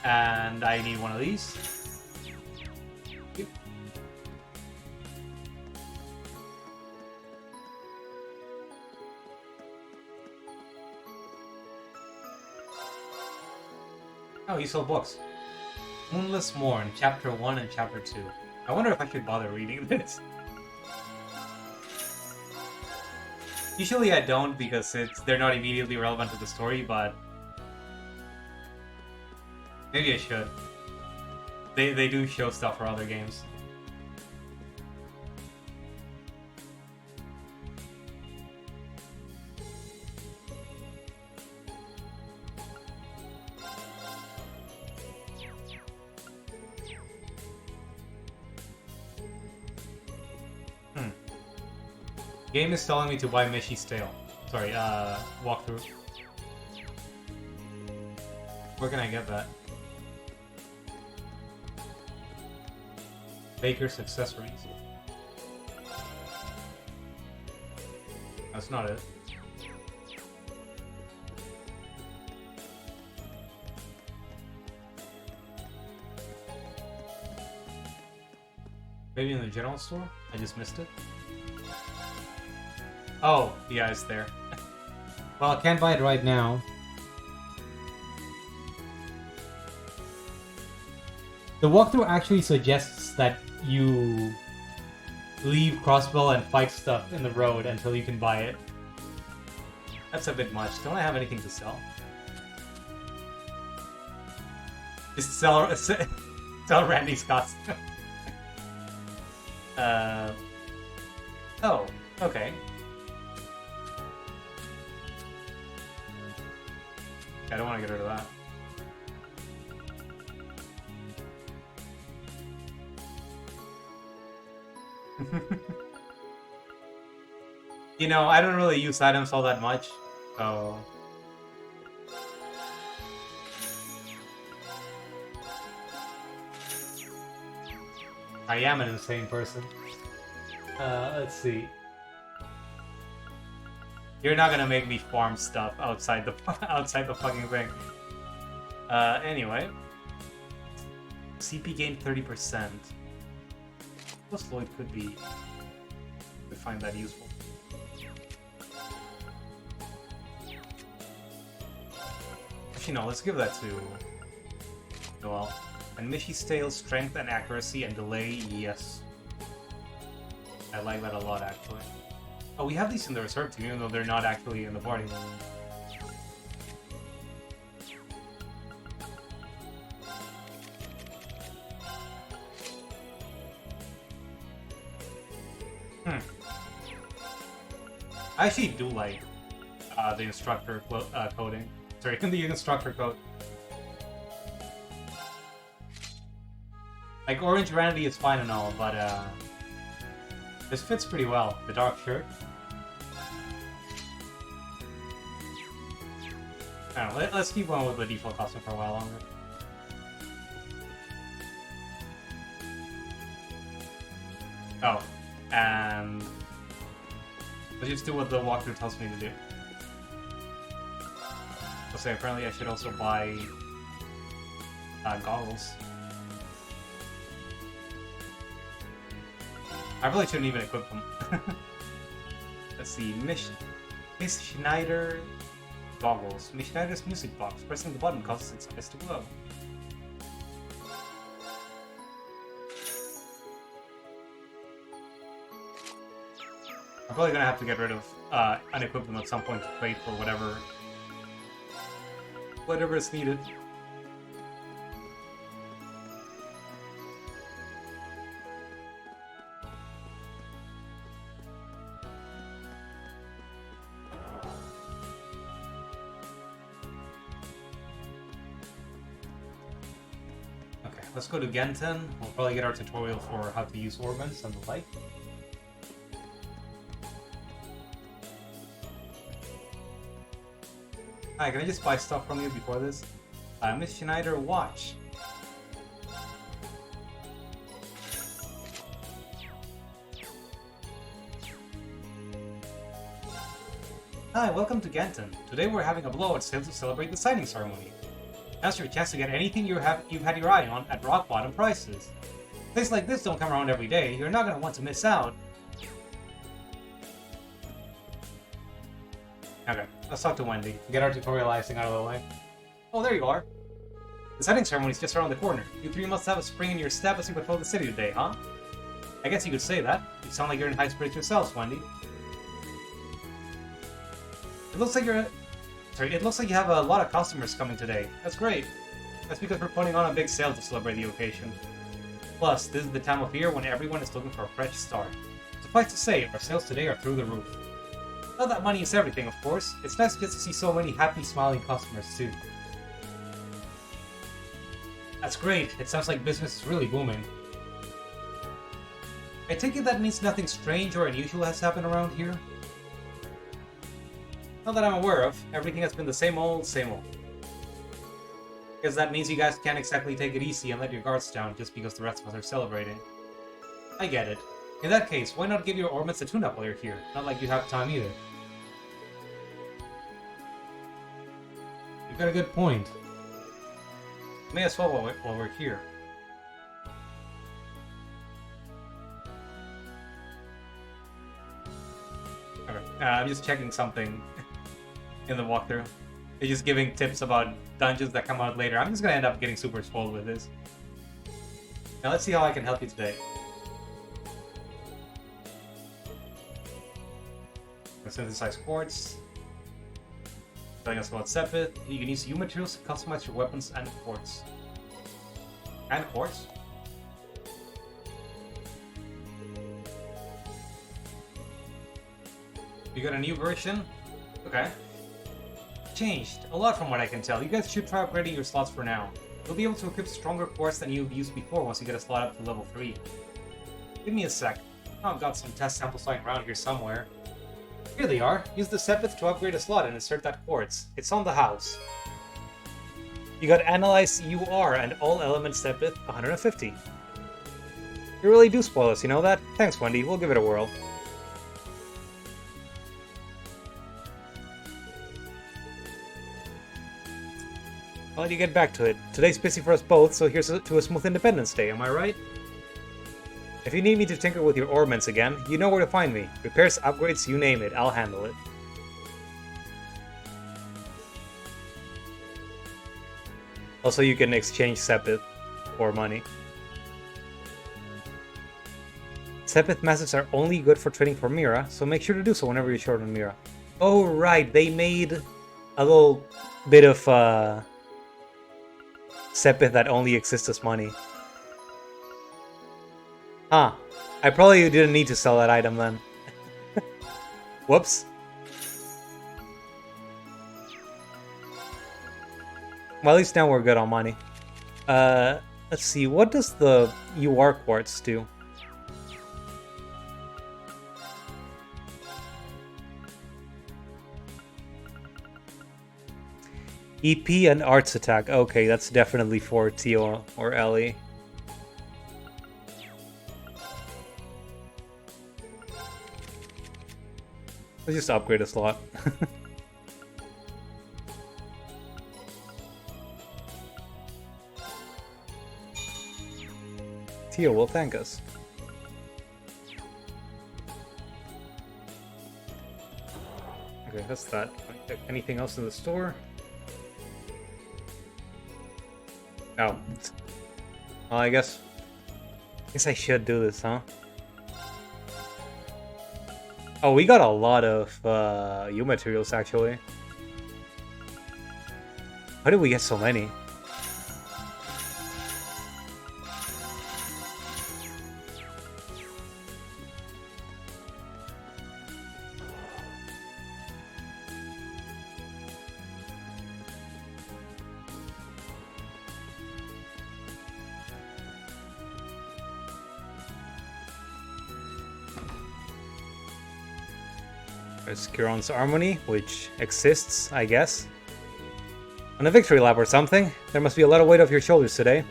And I need one of these. Yep. Oh, you sell books. Moonless Morn, Chapter 1 and Chapter 2. I wonder if I should bother reading this. Usually I don't because they're not immediately relevant to the story, but maybe I should. They do show stuff for other games. Game is telling me to buy Mishy's Tale. Sorry, walkthrough. Where can I get that? Baker's accessories. That's not it. Maybe in the general store? I just missed it. Oh, yeah, it's there. Well, I can't buy it right now. The walkthrough actually suggests that you leave Crossbell and fight stuff in the road until you can buy it. That's a bit much. Don't I have anything to sell? Just sell Randy's costume. Oh, okay. I don't want to get rid of that. You know, I don't really use items all that much, so... I am an insane person. Let's see. You're not gonna make me farm stuff outside the fucking thing. Anyway. CP gained 30%. Plus Lloyd could be... would find that useful. Actually, no, let's give that to Noel. And Mishy's tail, strength and accuracy and delay, yes. I like that a lot, actually. Oh, we have these in the reserve team, even though they're not actually in the party. I actually do like the instructor coding. Sorry, the instructor code. Like, Orange Randy is fine and all, but this fits pretty well. The dark shirt. I don't know, let's keep going with the default costume for a while longer. Oh, and let's just do what the walkthrough tells me to do. I'll say apparently I should also buy goggles. I really shouldn't even equip them. Let's see, Miss Schneider goggles. Miss Schneider's music box. Pressing the button causes its eyes to glow. I'm probably gonna have to get rid of unequip them at some point to trade for whatever is needed. Let's go to Genten. We'll probably get our tutorial for how to use organs and the like. Hi, can I just buy stuff from you before this? Miss Schneider, watch. Hi, welcome to Genten. Today we're having a blowout sale to celebrate the signing ceremony. Now's your chance to get anything you've had your eye on at rock bottom prices. Things like this don't come around every day. You're not going to want to miss out. Okay, let's talk to Wendy. Get our tutorializing out of the way. Oh, there you are. The signing ceremony's just around the corner. You three must have a spring in your step as you patrol the city today, huh? I guess you could say that. You sound like you're in high spirits yourselves, Wendy. It looks like it looks like you have a lot of customers coming today. That's great. That's because we're putting on a big sale to celebrate the occasion. Plus, this is the time of year when everyone is looking for a fresh start. Suffice to say, our sales today are through the roof. Not that money is everything, of course. It's nice just to see so many happy, smiling customers, too. That's great. It sounds like business is really booming. I take it that means nothing strange or unusual has happened around here? Not that I'm aware of. Everything has been the same old, same old. Because that means you guys can't exactly take it easy and let your guards down just because the rest of us are celebrating. I get it. In that case, why not give your ornaments a tune-up while you're here? Not like you have time either. You've got a good point. May as well while we're here. Okay, I'm just checking something in the walkthrough. They're just giving tips about dungeons that come out later. I'm just gonna end up getting super spoiled with this. Now let's see how I can help you today. Synthesize quartz. Telling us about Sepith. You can use U materials to customize your weapons and quartz. And quartz? You got a new version? Okay. Changed. A lot from what I can tell. You guys should try upgrading your slots for now. You'll be able to equip stronger quartz than you've used before once you get a slot up to level 3. Give me a sec. Oh, I've got some test samples lying around here somewhere. Here they are. Use the Sepith to upgrade a slot and insert that quartz. It's on the house. You got Analyze UR and All Element Sepith 150. You really do spoil us, you know that? Thanks, Wendy. We'll give it a whirl. I'll let you get back to it. Today's busy for us both, so here's to a smooth Independence Day, am I right? If you need me to tinker with your ornaments again, you know where to find me. Repairs, upgrades, you name it, I'll handle it. Also, you can exchange Sepith for money. Sepith masses are only good for trading for Mira, so make sure to do so whenever you're short on Mira. Oh right, they made a little bit of Sepith that only exists as money. Huh. I probably didn't need to sell that item then. Whoops. Well, at least now we're good on money. Let's see, what does the UR quartz do? EP and arts attack. Okay, that's definitely for Tio or Ellie. Let's just upgrade a slot. Tio will thank us. Okay, that's that. Anything else in the store? No. Well, I guess I should do this, huh? Oh, we got a lot of U materials, actually. How did we get so many? There's Kiron's Harmony, which exists, I guess. On a victory lap or something, there must be a lot of weight off your shoulders today.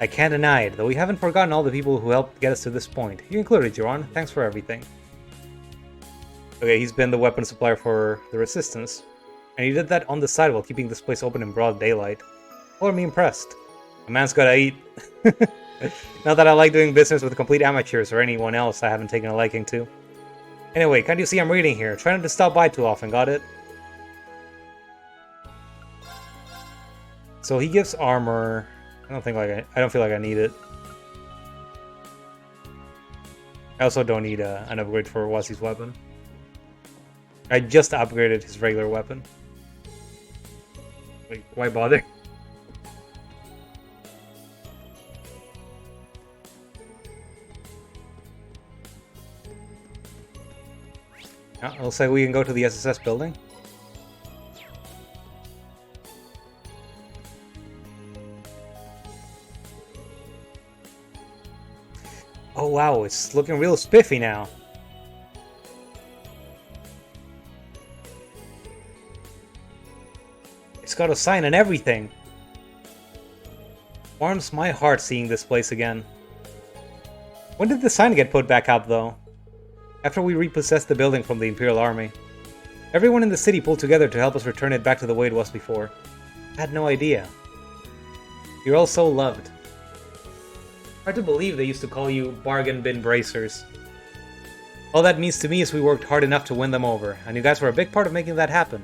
I can't deny it, though we haven't forgotten all the people who helped get us to this point. You included, Jiron. Thanks for everything. Okay, he's been the weapon supplier for the Resistance. And he did that on the side while keeping this place open in broad daylight. Color me impressed. A man's gotta eat. Not that I like doing business with complete amateurs or anyone else I haven't taken a liking to. Anyway, can't you see I'm reading here? Try not to stop by too often, got it? So he gives armor. I don't feel like I need it. I also don't need an upgrade for Wazi's weapon. I just upgraded his regular weapon. Like, why bother? Looks like we can go to the SSS building. Oh wow, it's looking real spiffy now. It's got a sign and everything. Warms my heart seeing this place again. When did the sign get put back up, though? After we repossessed the building from the Imperial Army. Everyone in the city pulled together to help us return it back to the way it was before. I had no idea. You're all so loved. Hard to believe they used to call you bargain bin bracers. All that means to me is we worked hard enough to win them over, and you guys were a big part of making that happen.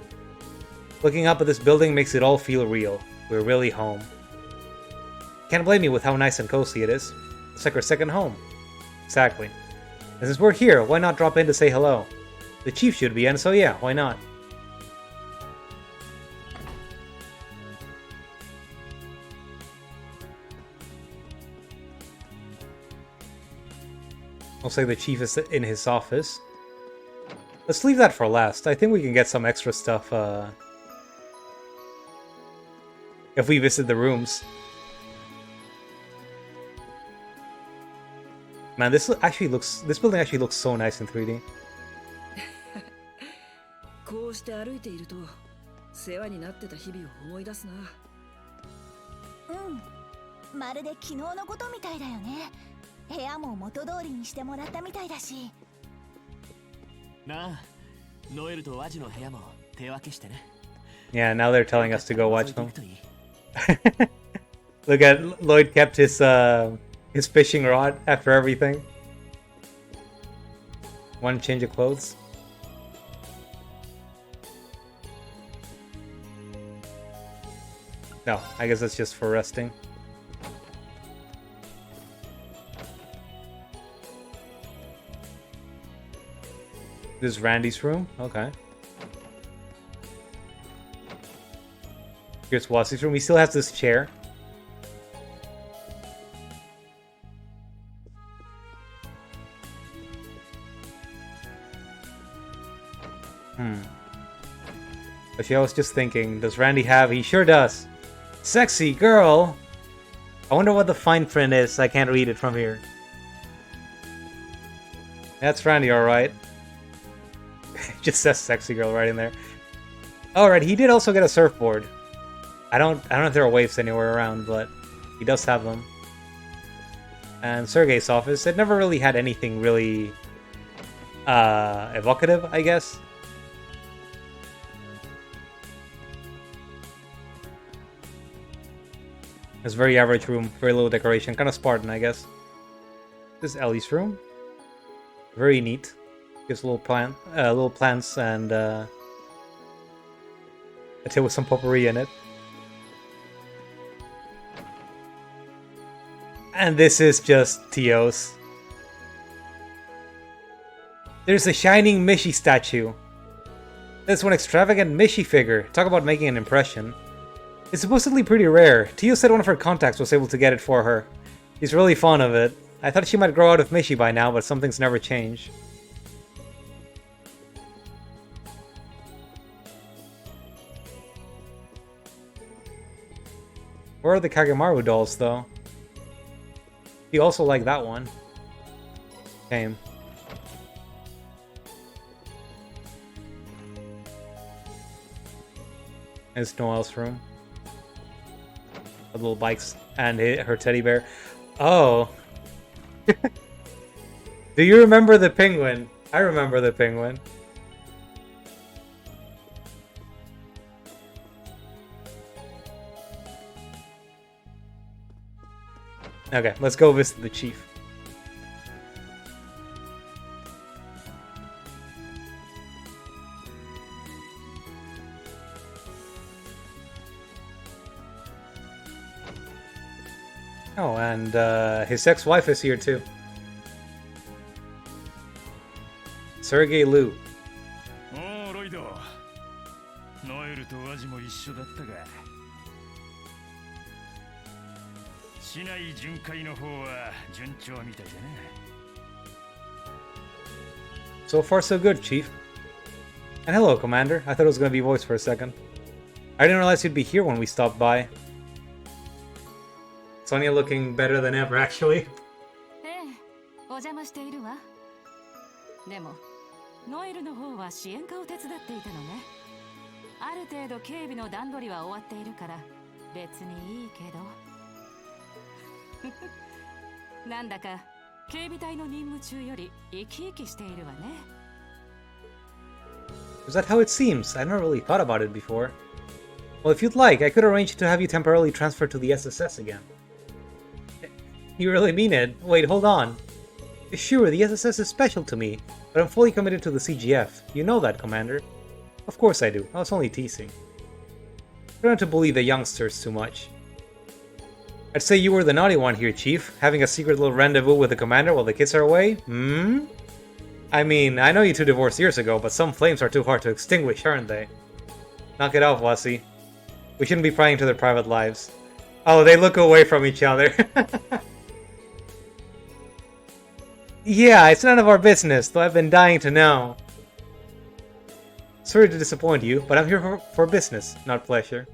Looking up at this building makes it all feel real. We're really home. Can't blame me with how nice and cozy it is. It's like our second home. Exactly. And since we're here, why not drop in to say hello? The chief should be, and so yeah, why not? Looks like the chief is in his office. Let's leave that for last. I think we can get some extra stuff if we visit the rooms. Man, this building actually looks so nice in 3D. こうして歩いていると世話になってた日々を思い出すな。うん、まるで昨日のことみたいだよね。部屋も元通りにしてもらったみたいだし。なあ、ノエルとワジの部屋も手分けしてね。Yeah, now they're telling us to go watch them. Look at Lloyd kept his fishing rod after everything. One change of clothes. No, I guess that's just for resting. This is Randy's room? Okay. Here's Wasi's room. He still has this chair. Actually, I was just thinking, does Randy have... He sure does. Sexy girl! I wonder what the fine print is. I can't read it from here. That's Randy, alright. Just says sexy girl right in there. Alright, he did also get a surfboard. I don't know if there are waves anywhere around, but he does have them. And Sergei's office, it never really had anything really evocative, I guess. It's a very average room, very little decoration, kind of Spartan, I guess. This is Ellie's room. Very neat. Gives little plants and a table with some potpourri in it. And this is just Tio's. There's a shining Mishi statue. That's one extravagant Mishi figure. Talk about making an impression. It's supposedly pretty rare. Tio said one of her contacts was able to get it for her. She's really fond of it. I thought she might grow out of Mishi by now, but some things never change. Where are the Kagemaru dolls, though? You also like that one. Same. It's Noelle's room. The little bikes and her teddy bear. Oh. Do you remember the penguin? I remember the penguin. Okay, let's go visit the chief. Oh, and his ex-wife is here too. Sergei Liu. おー、ロイド。ノエルとワジも一緒だったが。市内巡回の方は順調みたいだね。So far, so good, Chief. And hello, Commander. I thought it was going to be voice for a second. I didn't realize you'd be here when we stopped by. Sonia looking better than ever, actually. お邪魔しているわ。でも、ノエルの方は支援課を手伝っていたのね。ある程度警備の段取りは終わっているから、別にいいけど。なんだか警備隊の任務中より生き生きしているわね。Is that how it seems? I've never really thought about it before. Well, if you'd like, I could arrange to have you temporarily transferred to the SSS again. You really mean it? Wait, hold on. Sure, the SSS is special to me, but I'm fully committed to the CGF. You know that, Commander. Of course I do. I was only teasing. Try not to bully the youngsters too much. I'd say you were the naughty one here, Chief, having a secret little rendezvous with the Commander while the kids are away? Hmm? I mean, I know you two divorced years ago, but some flames are too hard to extinguish, aren't they? Knock it off, Wasi. We shouldn't be prying into their private lives. Oh, they look away from each other. Yeah, it's none of our business, though I've been dying to know. Sorry to disappoint you, but I'm here for business, not pleasure.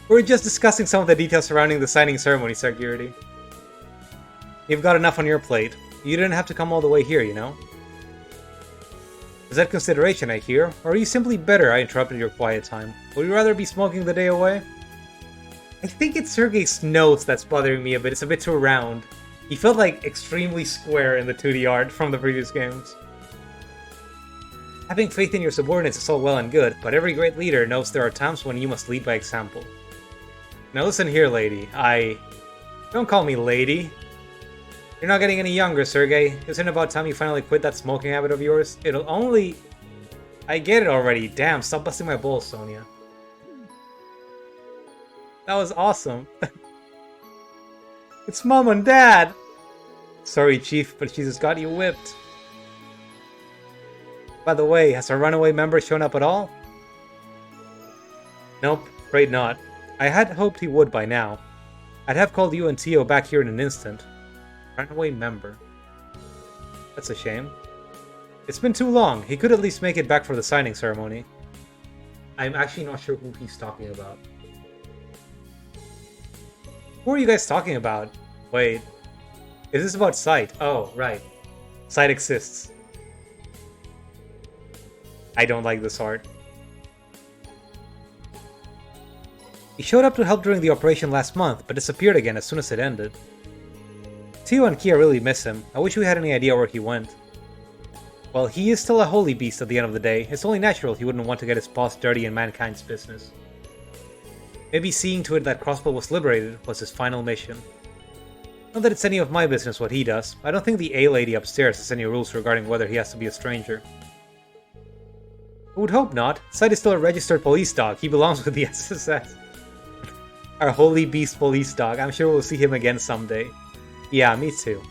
We're just discussing some of the details surrounding the signing ceremony, Security. You've got enough on your plate. You didn't have to come all the way here, you know? Is that consideration, I hear? Or are you simply bitter I interrupted your quiet time? Would you rather be smoking the day away? I think it's Sergei's nose that's bothering me a bit. It's a bit too round. He felt like extremely square in the 2D art from the previous games. Having faith in your subordinates is all well and good, but every great leader knows there are times when you must lead by example. Now listen here, lady. Don't call me lady. You're not getting any younger, Sergei. Isn't it about time you finally quit that smoking habit of yours? It'll only... I get it already. Damn, stop busting my balls, Sonia. That was awesome. It's Mom and Dad! Sorry, Chief, but she just got you whipped. By the way, has our runaway member shown up at all? Nope, afraid not. I had hoped he would by now. I'd have called you and Tio back here in an instant. Runaway member. That's a shame. It's been too long. He could at least make it back for the signing ceremony. I'm actually not sure who he's talking about. Who are you guys talking about? Wait. Is this about Sight? Oh, right. Sight exists. I don't like this art. He showed up to help during the operation last month, but disappeared again as soon as it ended. Tio and Kia really miss him. I wish we had any idea where he went. Well, he is still a holy beast at the end of the day. It's only natural he wouldn't want to get his paws dirty in mankind's business. Maybe seeing to it that Crossbell was liberated was his final mission. Not that it's any of my business what he does. I don't think the A-lady upstairs has any rules regarding whether he has to be a stranger. I would hope not. Sight is still a registered police dog. He belongs with the SSS. Our holy beast police dog. I'm sure we'll see him again someday. Yeah, me too.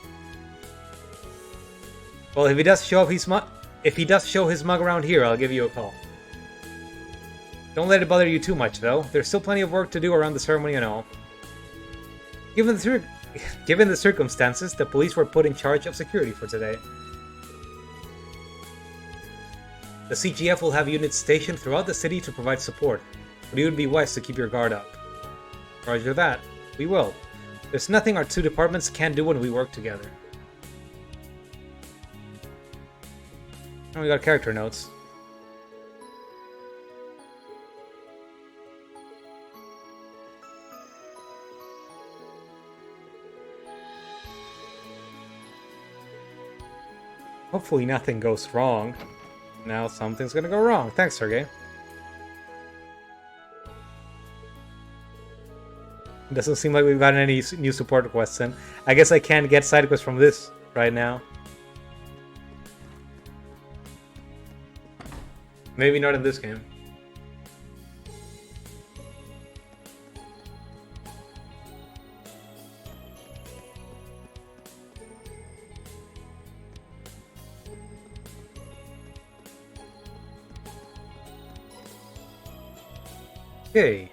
Well, if he does show his mug around here, I'll give you a call. Don't let it bother you too much, though. There's still plenty of work to do around the ceremony and all. Given the circumstances, the police were put in charge of security for today. The CGF will have units stationed throughout the city to provide support, but it would be wise to keep your guard up. Roger that. We will. There's nothing our two departments can't do when we work together. And we got character notes. Hopefully nothing goes wrong. Now something's gonna go wrong. Thanks, Sergei. Doesn't seem like we've gotten any new support requests in. I guess I can't get side quests from this right now. Maybe not in this game. Okay.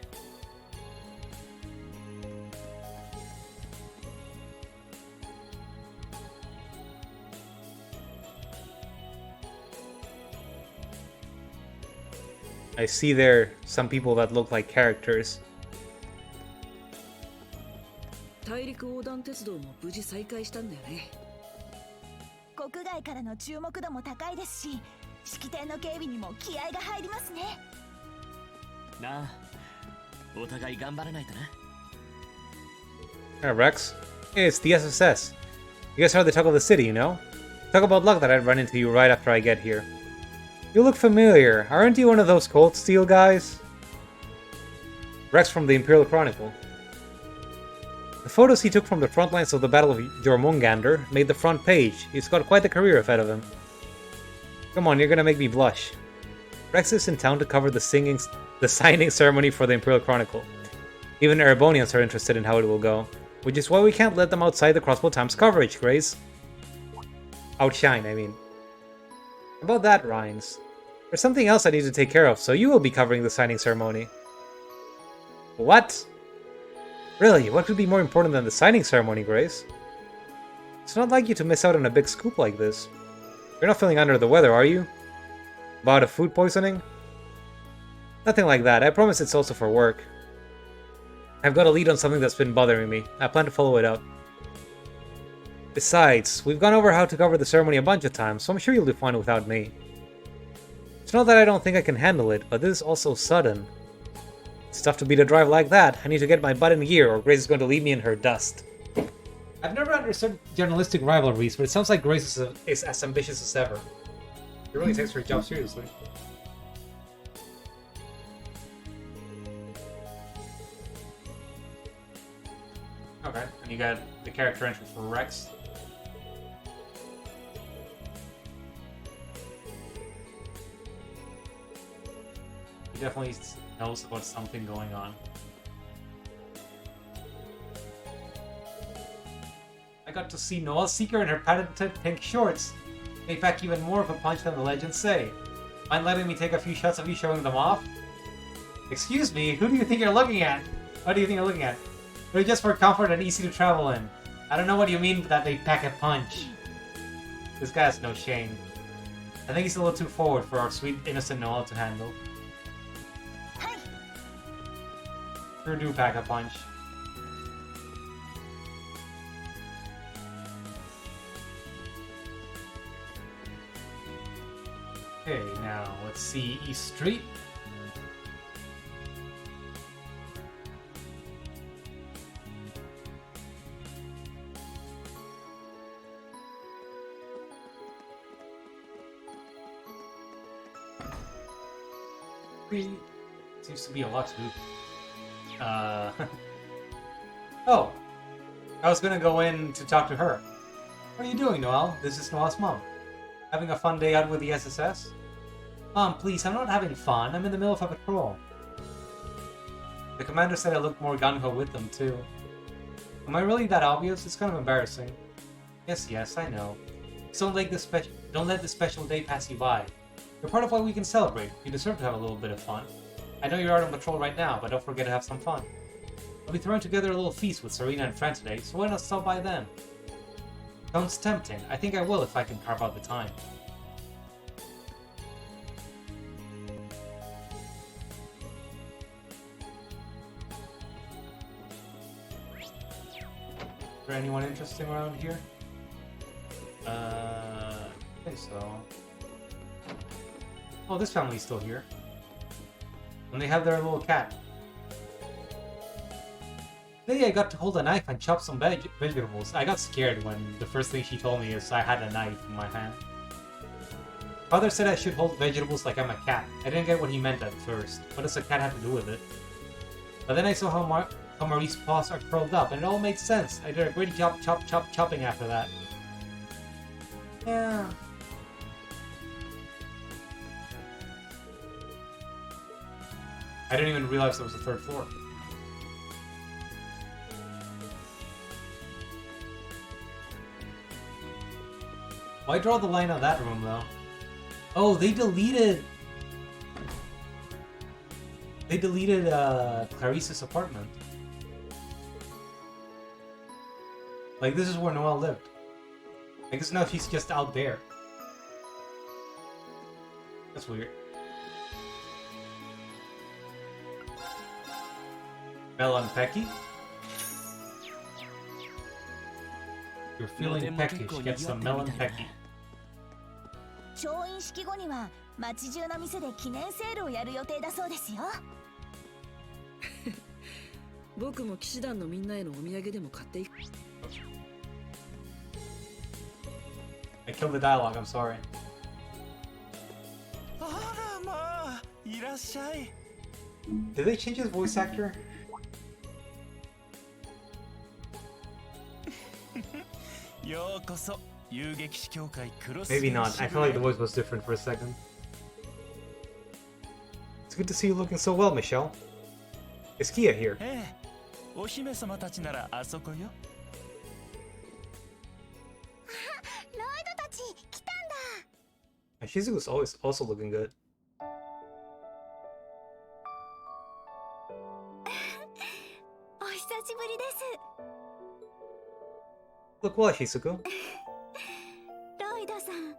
I see there some people that look like characters. 大陸横断鉄道も無事再開したんだよね。国外からの注目度も高いですし、式典の警備にも気合が入りますね。なあ、お互い頑張らないとな。Rex. Hey, it's the SSS. You guys heard the talk of the city, you know? Talk about luck that I'd run into you right after I get here. You look familiar. Aren't you one of those Cold Steel guys? Rex from the Imperial Chronicle. The photos he took from the front lines of the Battle of Jormungandr made the front page. He's got quite the career ahead of him. Come on, you're gonna make me blush. Rex is in town to cover the signing ceremony for the Imperial Chronicle. Even Erebonians are interested in how it will go, which is why we can't let them outside the Crossbell Times coverage, Grace. Outshine, I mean. About that, Rhines. There's something else I need to take care of, so you will be covering the signing ceremony. What? Really, what could be more important than the signing ceremony, Grace? It's not like you to miss out on a big scoop like this. You're not feeling under the weather, are you? About a food poisoning? Nothing like that. I promise it's also for work. I've got a lead on something that's been bothering me. I plan to follow it up. Besides, we've gone over how to cover the ceremony a bunch of times, so I'm sure you'll do fine without me. It's not that I don't think I can handle it, but this is also sudden. It's tough to beat a drive like that. I need to get my butt in gear, or Grace is going to leave me in her dust. I've never understood journalistic rivalries, but it sounds like Grace is as ambitious as ever. She really takes her job seriously. Okay, and you got the character entry for Rex. He definitely knows about something going on. I got to see Noelle Seeker in her patented pink shorts. They pack even more of a punch than the legends say. Mind letting me take a few shots of you showing them off? Excuse me, who do you think you're looking at? What do you think you're looking at? They're just for comfort and easy to travel in. I don't know what you mean that they pack a punch. This guy has no shame. I think he's a little too forward for our sweet, innocent Noelle to handle. Sure do pack a punch. Okay, now let's see East Street. Seems to be a lot to do. Oh, I was gonna go in to talk to her. What are you doing, Noelle? This is Noelle's mom. Having a fun day out with the SSS? Mom, please, I'm not having fun. I'm in the middle of a patrol. The commander said I looked more gung-ho with them, too. Am I really that obvious? It's kind of embarrassing. Yes, I know. Just don't let this special day pass you by. You're part of what we can celebrate. You deserve to have a little bit of fun. I know you're out on patrol right now, but don't forget to have some fun. I'll be throwing together a little feast with Serena and Fran today, so why not stop by then? Sounds tempting. I think I will if I can carve out the time. Is there anyone interesting around here? I think so. Oh, this family's still here. And they have their little cat. Today I got to hold a knife and chop some vegetables. I got scared when the first thing she told me is I had a knife in my hand. Father said I should hold vegetables like I'm a cat. I didn't get what he meant at first. What does a cat have to do with it? But then I saw how Marie's paws are curled up, and it all made sense. I did a great job chopping after that. Yeah. I didn't even realize there was a third floor. Why draw the line on that room, though? Oh, they deleted Clarice's apartment. Like, this is where Noelle lived. I guess now she's just out there. That's weird. Melon Pecky? You're feeling peckish, get some melon pecky. 調印式後には町中の店で記念セールをやる予定だそうですよ。僕も騎士団のみんなへのお土産でも買っていく。I killed the dialogue, I'm sorry. あらまあ、いらっしゃい。 Did they change his voice actor? ようこそ遊撃士協会クロス Maybe not. I felt like the voice was different for a second. It's good to see you looking so well, Michelle. Is Kia here? ええ、お姫様たちならあそこよ。ロイドたち来たんだ。 And Shizuku's always also looking good. お久しぶりです。 Look well, Shizuku. ロイドさん、ノ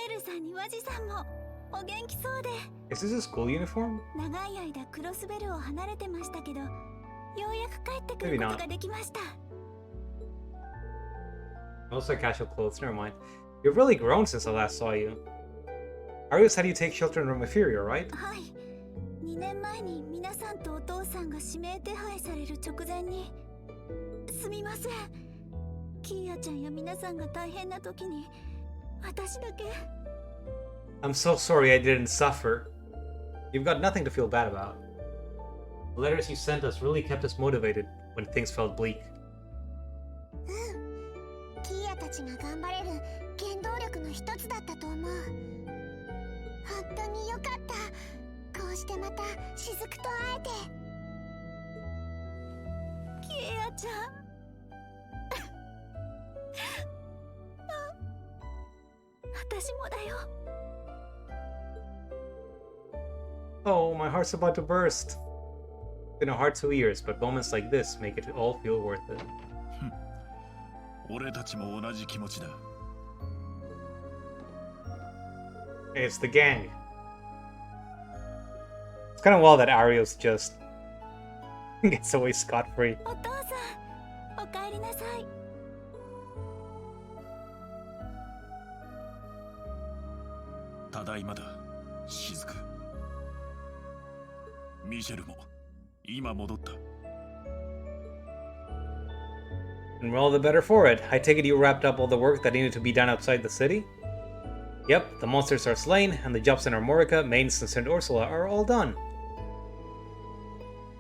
エルさんにワジさんもお元気そうで。 Is this a school uniform? 長い間クロスベルを離れてましたけど、ようやく帰ってくることができました。 Most are casual clothes, never mind. You've really grown since I last saw you. Arius had you take shelter in Reverie, right? はい。2年前に皆さんとお父さんが指名手配される直前に。すみません。キーヤちゃんや皆さんが大変な時に、私だけ。 I'm so sorry I didn't suffer. You've got nothing to feel bad about. The letters you sent us really kept us motivated when things felt bleak. キーヤたちが頑張れる原動力の一つだったと思う。本当によかった。こうしてまた雫と会えて。キーヤちゃん。私もだよ。 Oh, my heart's about to burst. It's been a hard 2 years, but moments like this make it all feel worth it. 俺たちも同じ気持ちだ。 Hey, it's the gang. It's kind of wild that Arios just gets away scot-free. お父さん、お帰りなさい。 ただいまだ、雫。ミシェルも今戻った。 And we're all the better for it. I take it you wrapped up all the work that needed to be done outside the city? Yep, the monsters are slain, and the jobs in Armorica, Mainz, and St. Ursula are all done.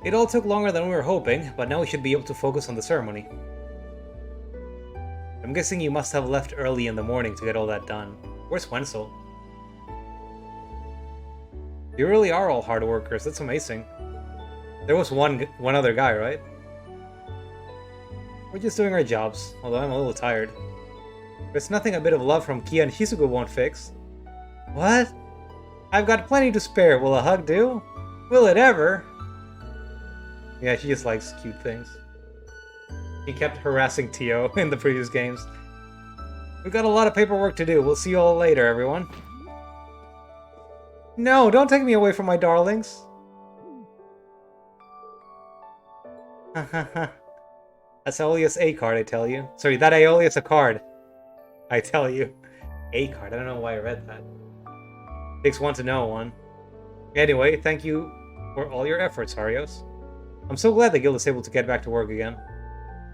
It all took longer than we were hoping, but now we should be able to focus on the ceremony. I'm guessing you must have left early in the morning to get all that done. Where's Wenzel? You really are all hard workers, that's amazing. There was one other guy, right? We're just doing our jobs, although I'm a little tired. There's nothing a bit of love from Kia and Shizuku won't fix. What? I've got plenty to spare, will a hug do? Will it ever? Yeah, she just likes cute things. He kept harassing Tio in the previous games. We've got a lot of paperwork to do, we'll see you all later, everyone. No, don't take me away from my darlings. That's Aeolius A card, I tell you. Sorry, that Aeolius a card. I tell you. A card, I don't know why I read that. Takes one to know one. Anyway, thank you for all your efforts, Arios. I'm so glad the guild is able to get back to work again.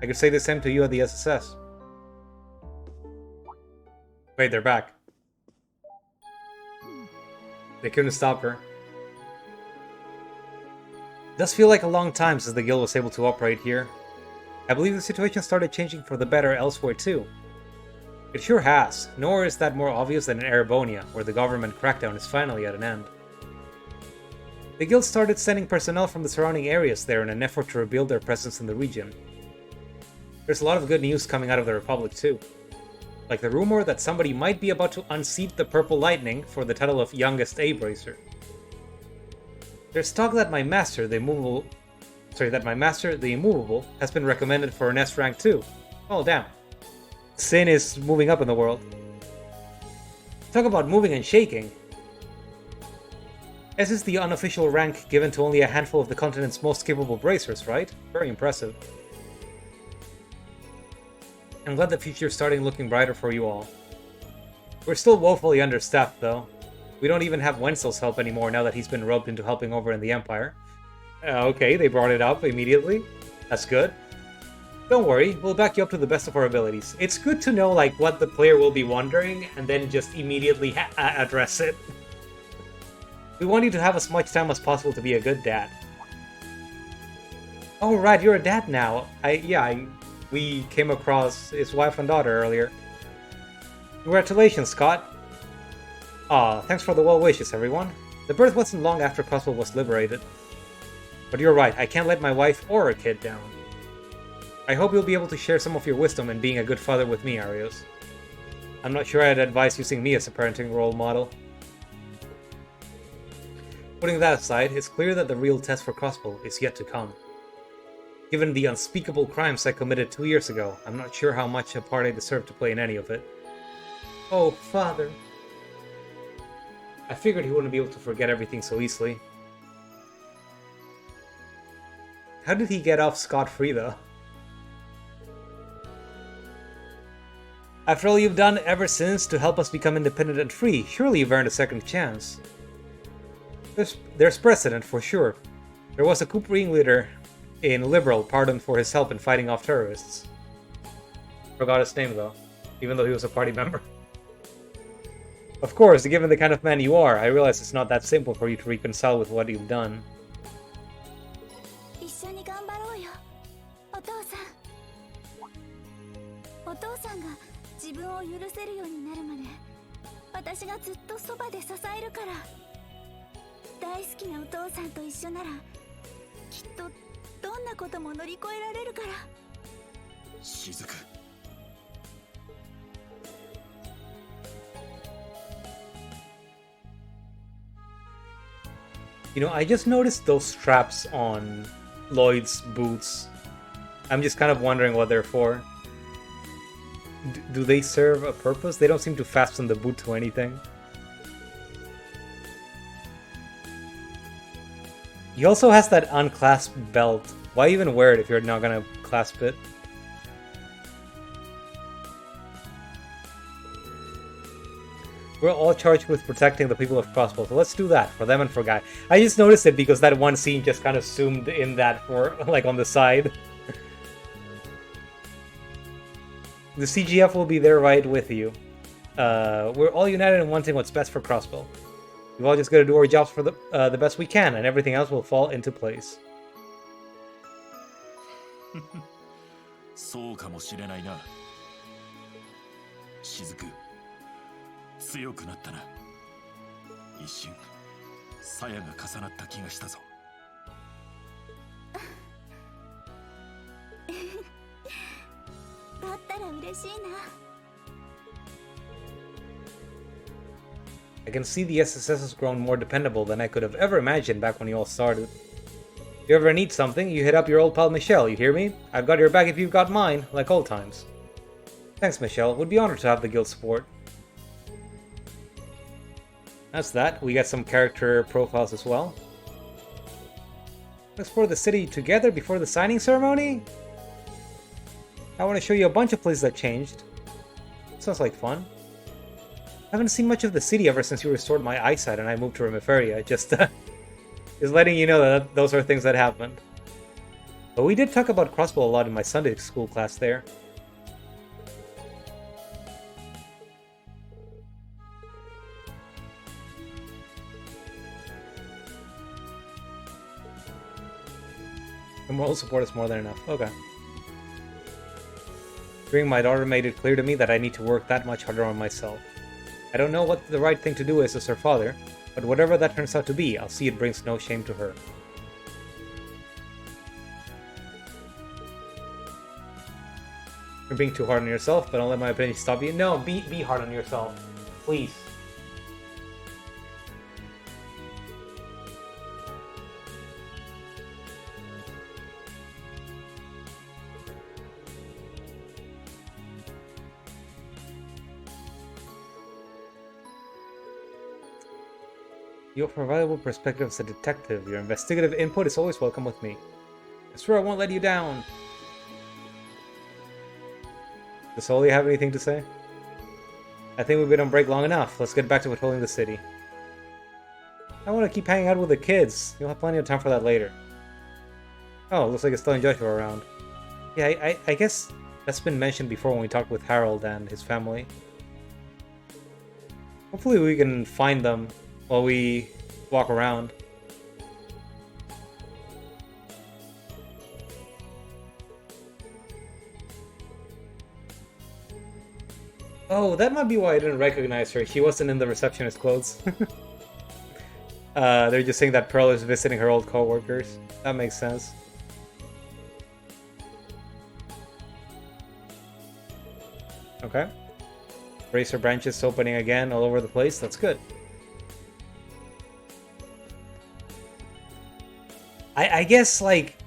I could say the same to you at the SSS. Wait, they're back. They couldn't stop her. It does feel like a long time since the guild was able to operate here. I believe the situation started changing for the better elsewhere too. It sure has, nor is that more obvious than in Erebonia, where the government crackdown is finally at an end. The guild started sending personnel from the surrounding areas there in an effort to rebuild their presence in the region. There's a lot of good news coming out of the Republic too. Like the rumor that somebody might be about to unseat the Purple Lightning for the title of Youngest A-Bracer. There's talk that my master, the Immovable, has been recommended for an S rank too. Oh damn. Sin is moving up in the world. Talk about moving and shaking. S is the unofficial rank given to only a handful of the continent's most capable bracers, right? Very impressive. I'm glad the future's starting looking brighter for you all. We're still woefully understaffed, though. We don't even have Wenzel's help anymore now that he's been roped into helping over in the Empire. Okay, they brought it up immediately. That's good. Don't worry, we'll back you up to the best of our abilities. It's good to know like what the player will be wondering and then just immediately address it. We want you to have as much time as possible to be a good dad. Oh right, you're a dad now. We came across his wife and daughter earlier. Congratulations, Scott. Aw, thanks for the well wishes, everyone. The birth wasn't long after Crossbell was liberated. But you're right, I can't let my wife or a kid down. I hope you'll be able to share some of your wisdom in being a good father with me, Arios. I'm not sure I'd advise using me as a parenting role model. Putting that aside, it's clear that the real test for Crossbell is yet to come. Given the unspeakable crimes I committed 2 years ago, I'm not sure how much a part I deserve to play in any of it. Oh, Father. I figured he wouldn't be able to forget everything so easily. How did he get off scot-free, though? After all you've done ever since to help us become independent and free, surely you've earned a second chance. There's precedent, for sure. There was a coup ringleader in Liberal pardoned for his help in fighting off terrorists. Forgot his name, though, even though he was a party member. Of course, given the kind of man you are, I realize it's not that simple for you to reconcile with what you've done. 一緒に頑張ろうよ、お父さん。お父さんが自分を許せるようになるまで、私がずっとそばで支えるから。大好きなお父さんと一緒なら、きっとどんなことも乗り越えられるから。雫。You know, I just noticed those straps on Lloyd's boots. I'm just kind of wondering what they're for. Do they serve a purpose? They don't seem to fasten the boot to anything. He also has that unclasped belt. Why even wear it if you're not gonna clasp it? We're all charged with protecting the people of Crossbell, so let's do that, for them and for Guy. I just noticed it because that one scene just kind of zoomed in that for, like, on the side. The CGF will be there right with you. We're all united in wanting what's best for Crossbell. We've all just got to do our jobs for the best we can, and everything else will fall into place. そうかもしれないな。雫、強くなったな。一瞬、鞘が重なった気がしたぞ。だったら嬉しいな。I can see the SSS has grown more dependable than I could have ever imagined back when you all started. If you ever need something, you hit up your old pal Michelle, you hear me? I've got your back if you've got mine, like old times. Thanks, Michelle. Would be honored to have the guild support. That's that. We get some character profiles as well. Explore the city together before the signing ceremony? I want to show you a bunch of places that changed. Sounds like fun. I haven't seen much of the city ever since you restored my eyesight and I moved to Reverie. Just letting you know that those are things that happened. But we did talk about Crossbell a lot in my Sunday school class there. The moral support is more than enough. Okay. Hearing my daughter made it clear to me that I need to work that much harder on myself. I don't know what the right thing to do is as her father, but whatever that turns out to be, I'll see it brings no shame to her. You're being too hard on yourself, but don't let my opinion stop you. No, be hard on yourself. Please. You offer a valuable perspective as a detective. Your investigative input is always welcome with me. I swear I won't let you down. Does Oli have anything to say? I think we've been on break long enough. Let's get back to patrolling the city. I want to keep hanging out with the kids. You'll have plenty of time for that later. Oh, looks like it's still Joshua around. Yeah, I guess that's been mentioned before when we talked with Harold and his family. Hopefully we can find them while we walk around. Oh, that might be why I didn't recognize her. She wasn't in the receptionist clothes. They're just saying that Pearl is visiting her old co-workers. That makes sense. Okay. Racer branches opening again all over the place. That's good. I guess, like,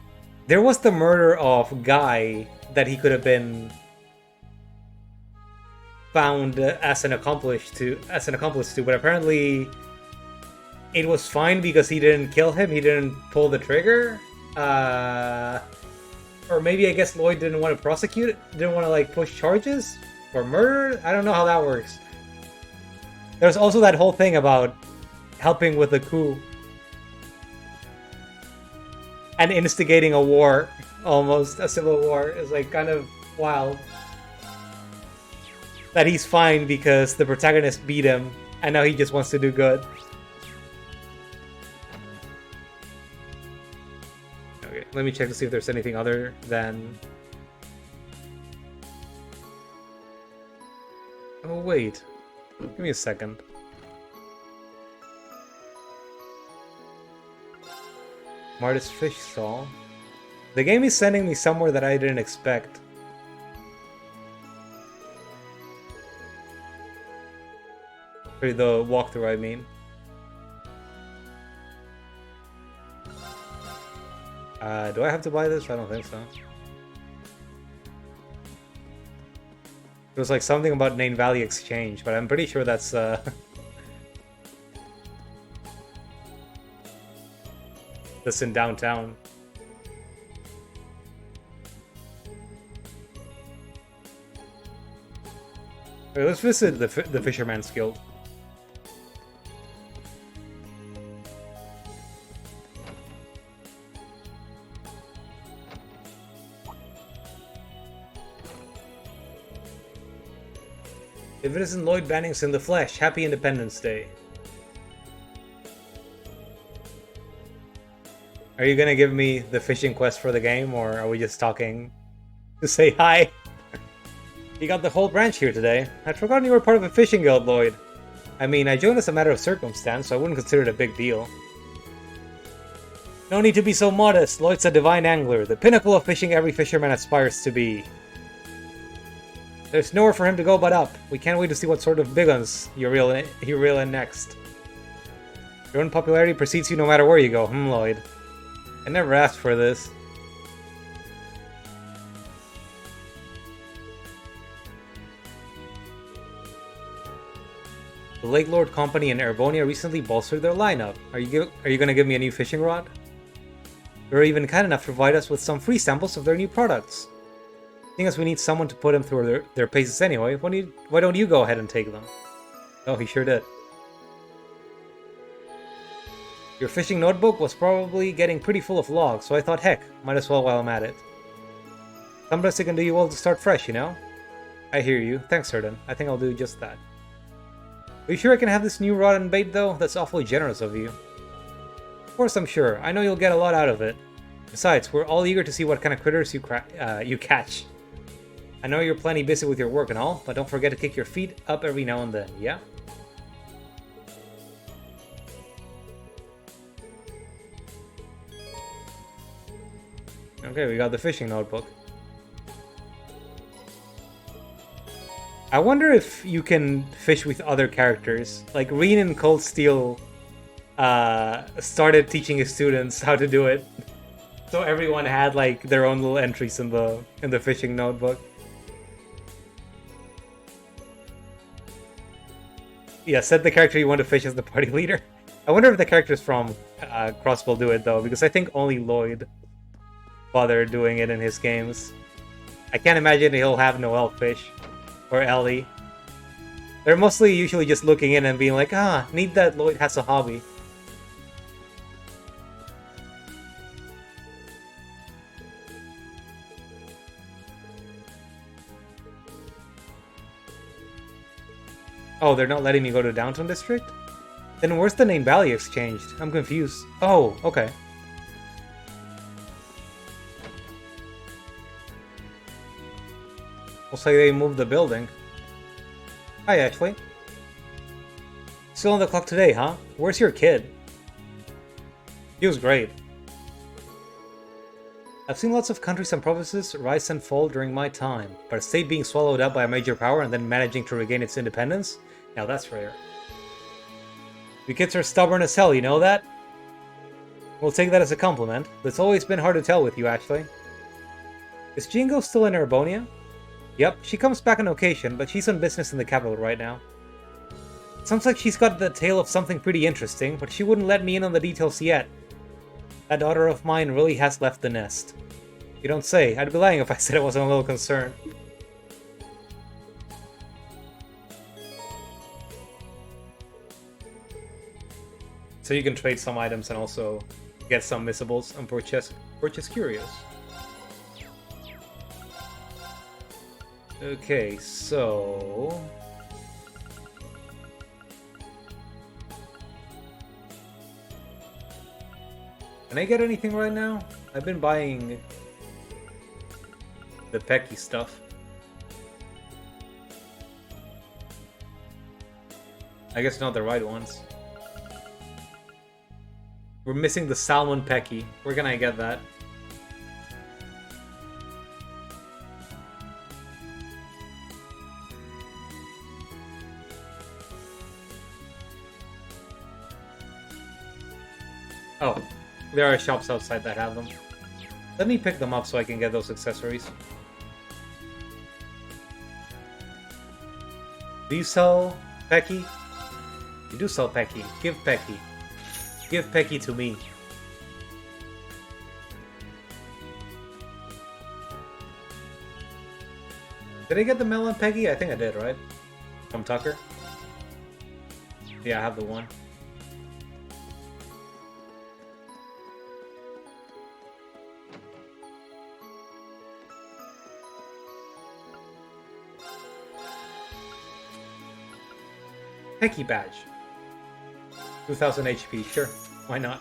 there was the murder of Guy that he could have been found as an accomplice to, but apparently it was fine because he didn't kill him. He didn't pull the trigger. Or maybe I guess Lloyd didn't want to prosecute it, didn't want to like push charges for murder. I don't know how that works. There's also that whole thing about helping with the coup and instigating a war, almost a civil war, is like kind of wild. That he's fine because the protagonist beat him and now he just wants to do good. Okay, let me check to see if there's anything other than... Oh wait, give me a second. Martis Fish Stall. The game is sending me somewhere that I didn't expect. Or the walkthrough, I mean. Do I have to buy this? I don't think so. It was like something about Nain Valley Exchange, but I'm pretty sure that's that's in downtown. Okay, let's visit the Fisherman's Guild. If it isn't Lloyd Bannings in the flesh, happy Independence Day. Are you gonna give me the fishing quest for the game, or are we just talking to say hi? You got the whole branch here today. I'd forgotten you were part of a fishing guild, Lloyd. I mean, I joined as a matter of circumstance, so I wouldn't consider it a big deal. No need to be so modest. Lloyd's a divine angler, the pinnacle of fishing every fisherman aspires to be. There's nowhere for him to go but up. We can't wait to see what sort of big ones you reel in next. Your own popularity precedes you no matter where you go, Lloyd. I never asked for this. The Lake Lord Company in Erebonia recently bolstered their lineup. Are you gonna give me a new fishing rod? They're even kind enough to provide us with some free samples of their new products. Seeing as we need someone to put them through their paces anyway, why don't you go ahead and take them? Oh, he sure did. Your fishing notebook was probably getting pretty full of logs, so I thought, heck, might as well while I'm at it. Sometimes it can do you well to start fresh, you know? I hear you. Thanks, Certain. I think I'll do just that. Are you sure I can have this new rod and bait, though? That's awfully generous of you. Of course I'm sure. I know you'll get a lot out of it. Besides, we're all eager to see what kind of critters you catch. I know you're plenty busy with your work and all, but don't forget to kick your feet up every now and then, yeah? Okay, we got the fishing notebook. I wonder if you can fish with other characters. Like, Reen in Cold Steel started teaching his students how to do it. So everyone had, like, their own little entries in the fishing notebook. Yeah, set the character you want to fish as the party leader. I wonder if the characters from Crossbell do it, though, because I think only Lloyd bothered doing it in his games. I can't imagine he'll have Noelle fish. Or Ellie. They're mostly usually just looking in and being like, neat that Lloyd has a hobby. Oh, they're not letting me go to Downtown District? Then where's the name Valley exchanged? I'm confused. Oh, okay. Looks like they moved the building. Hi, Ashley. Still on the clock today, huh? Where's your kid? He was great. I've seen lots of countries and provinces rise and fall during my time, but a state being swallowed up by a major power and then managing to regain its independence? Now that's rare. You kids are stubborn as hell, you know that? We'll take that as a compliment, but it's always been hard to tell with you, Ashley. Is Jingo still in Erebonia? Yep, she comes back on occasion, but she's on business in the capital right now. Sounds like she's got the tale of something pretty interesting, but she wouldn't let me in on the details yet. That daughter of mine really has left the nest. You don't say. I'd be lying if I said I wasn't a little concerned. So you can trade some items and also get some missables and purchase curios. Okay, so... Can I get anything right now? I've been buying the Pecky stuff. I guess not the right ones. We're missing the Salmon Pecky. Where can I get that? Oh, there are shops outside that have them. Let me pick them up so I can get those accessories. Do you sell Pecky? You do sell Pecky. Give Pecky. Give Pecky to me. Did I get the melon Pecky? I think I did, right? From Tucker? Yeah, I have the one. Pecky badge. 2000 HP, sure. Why not?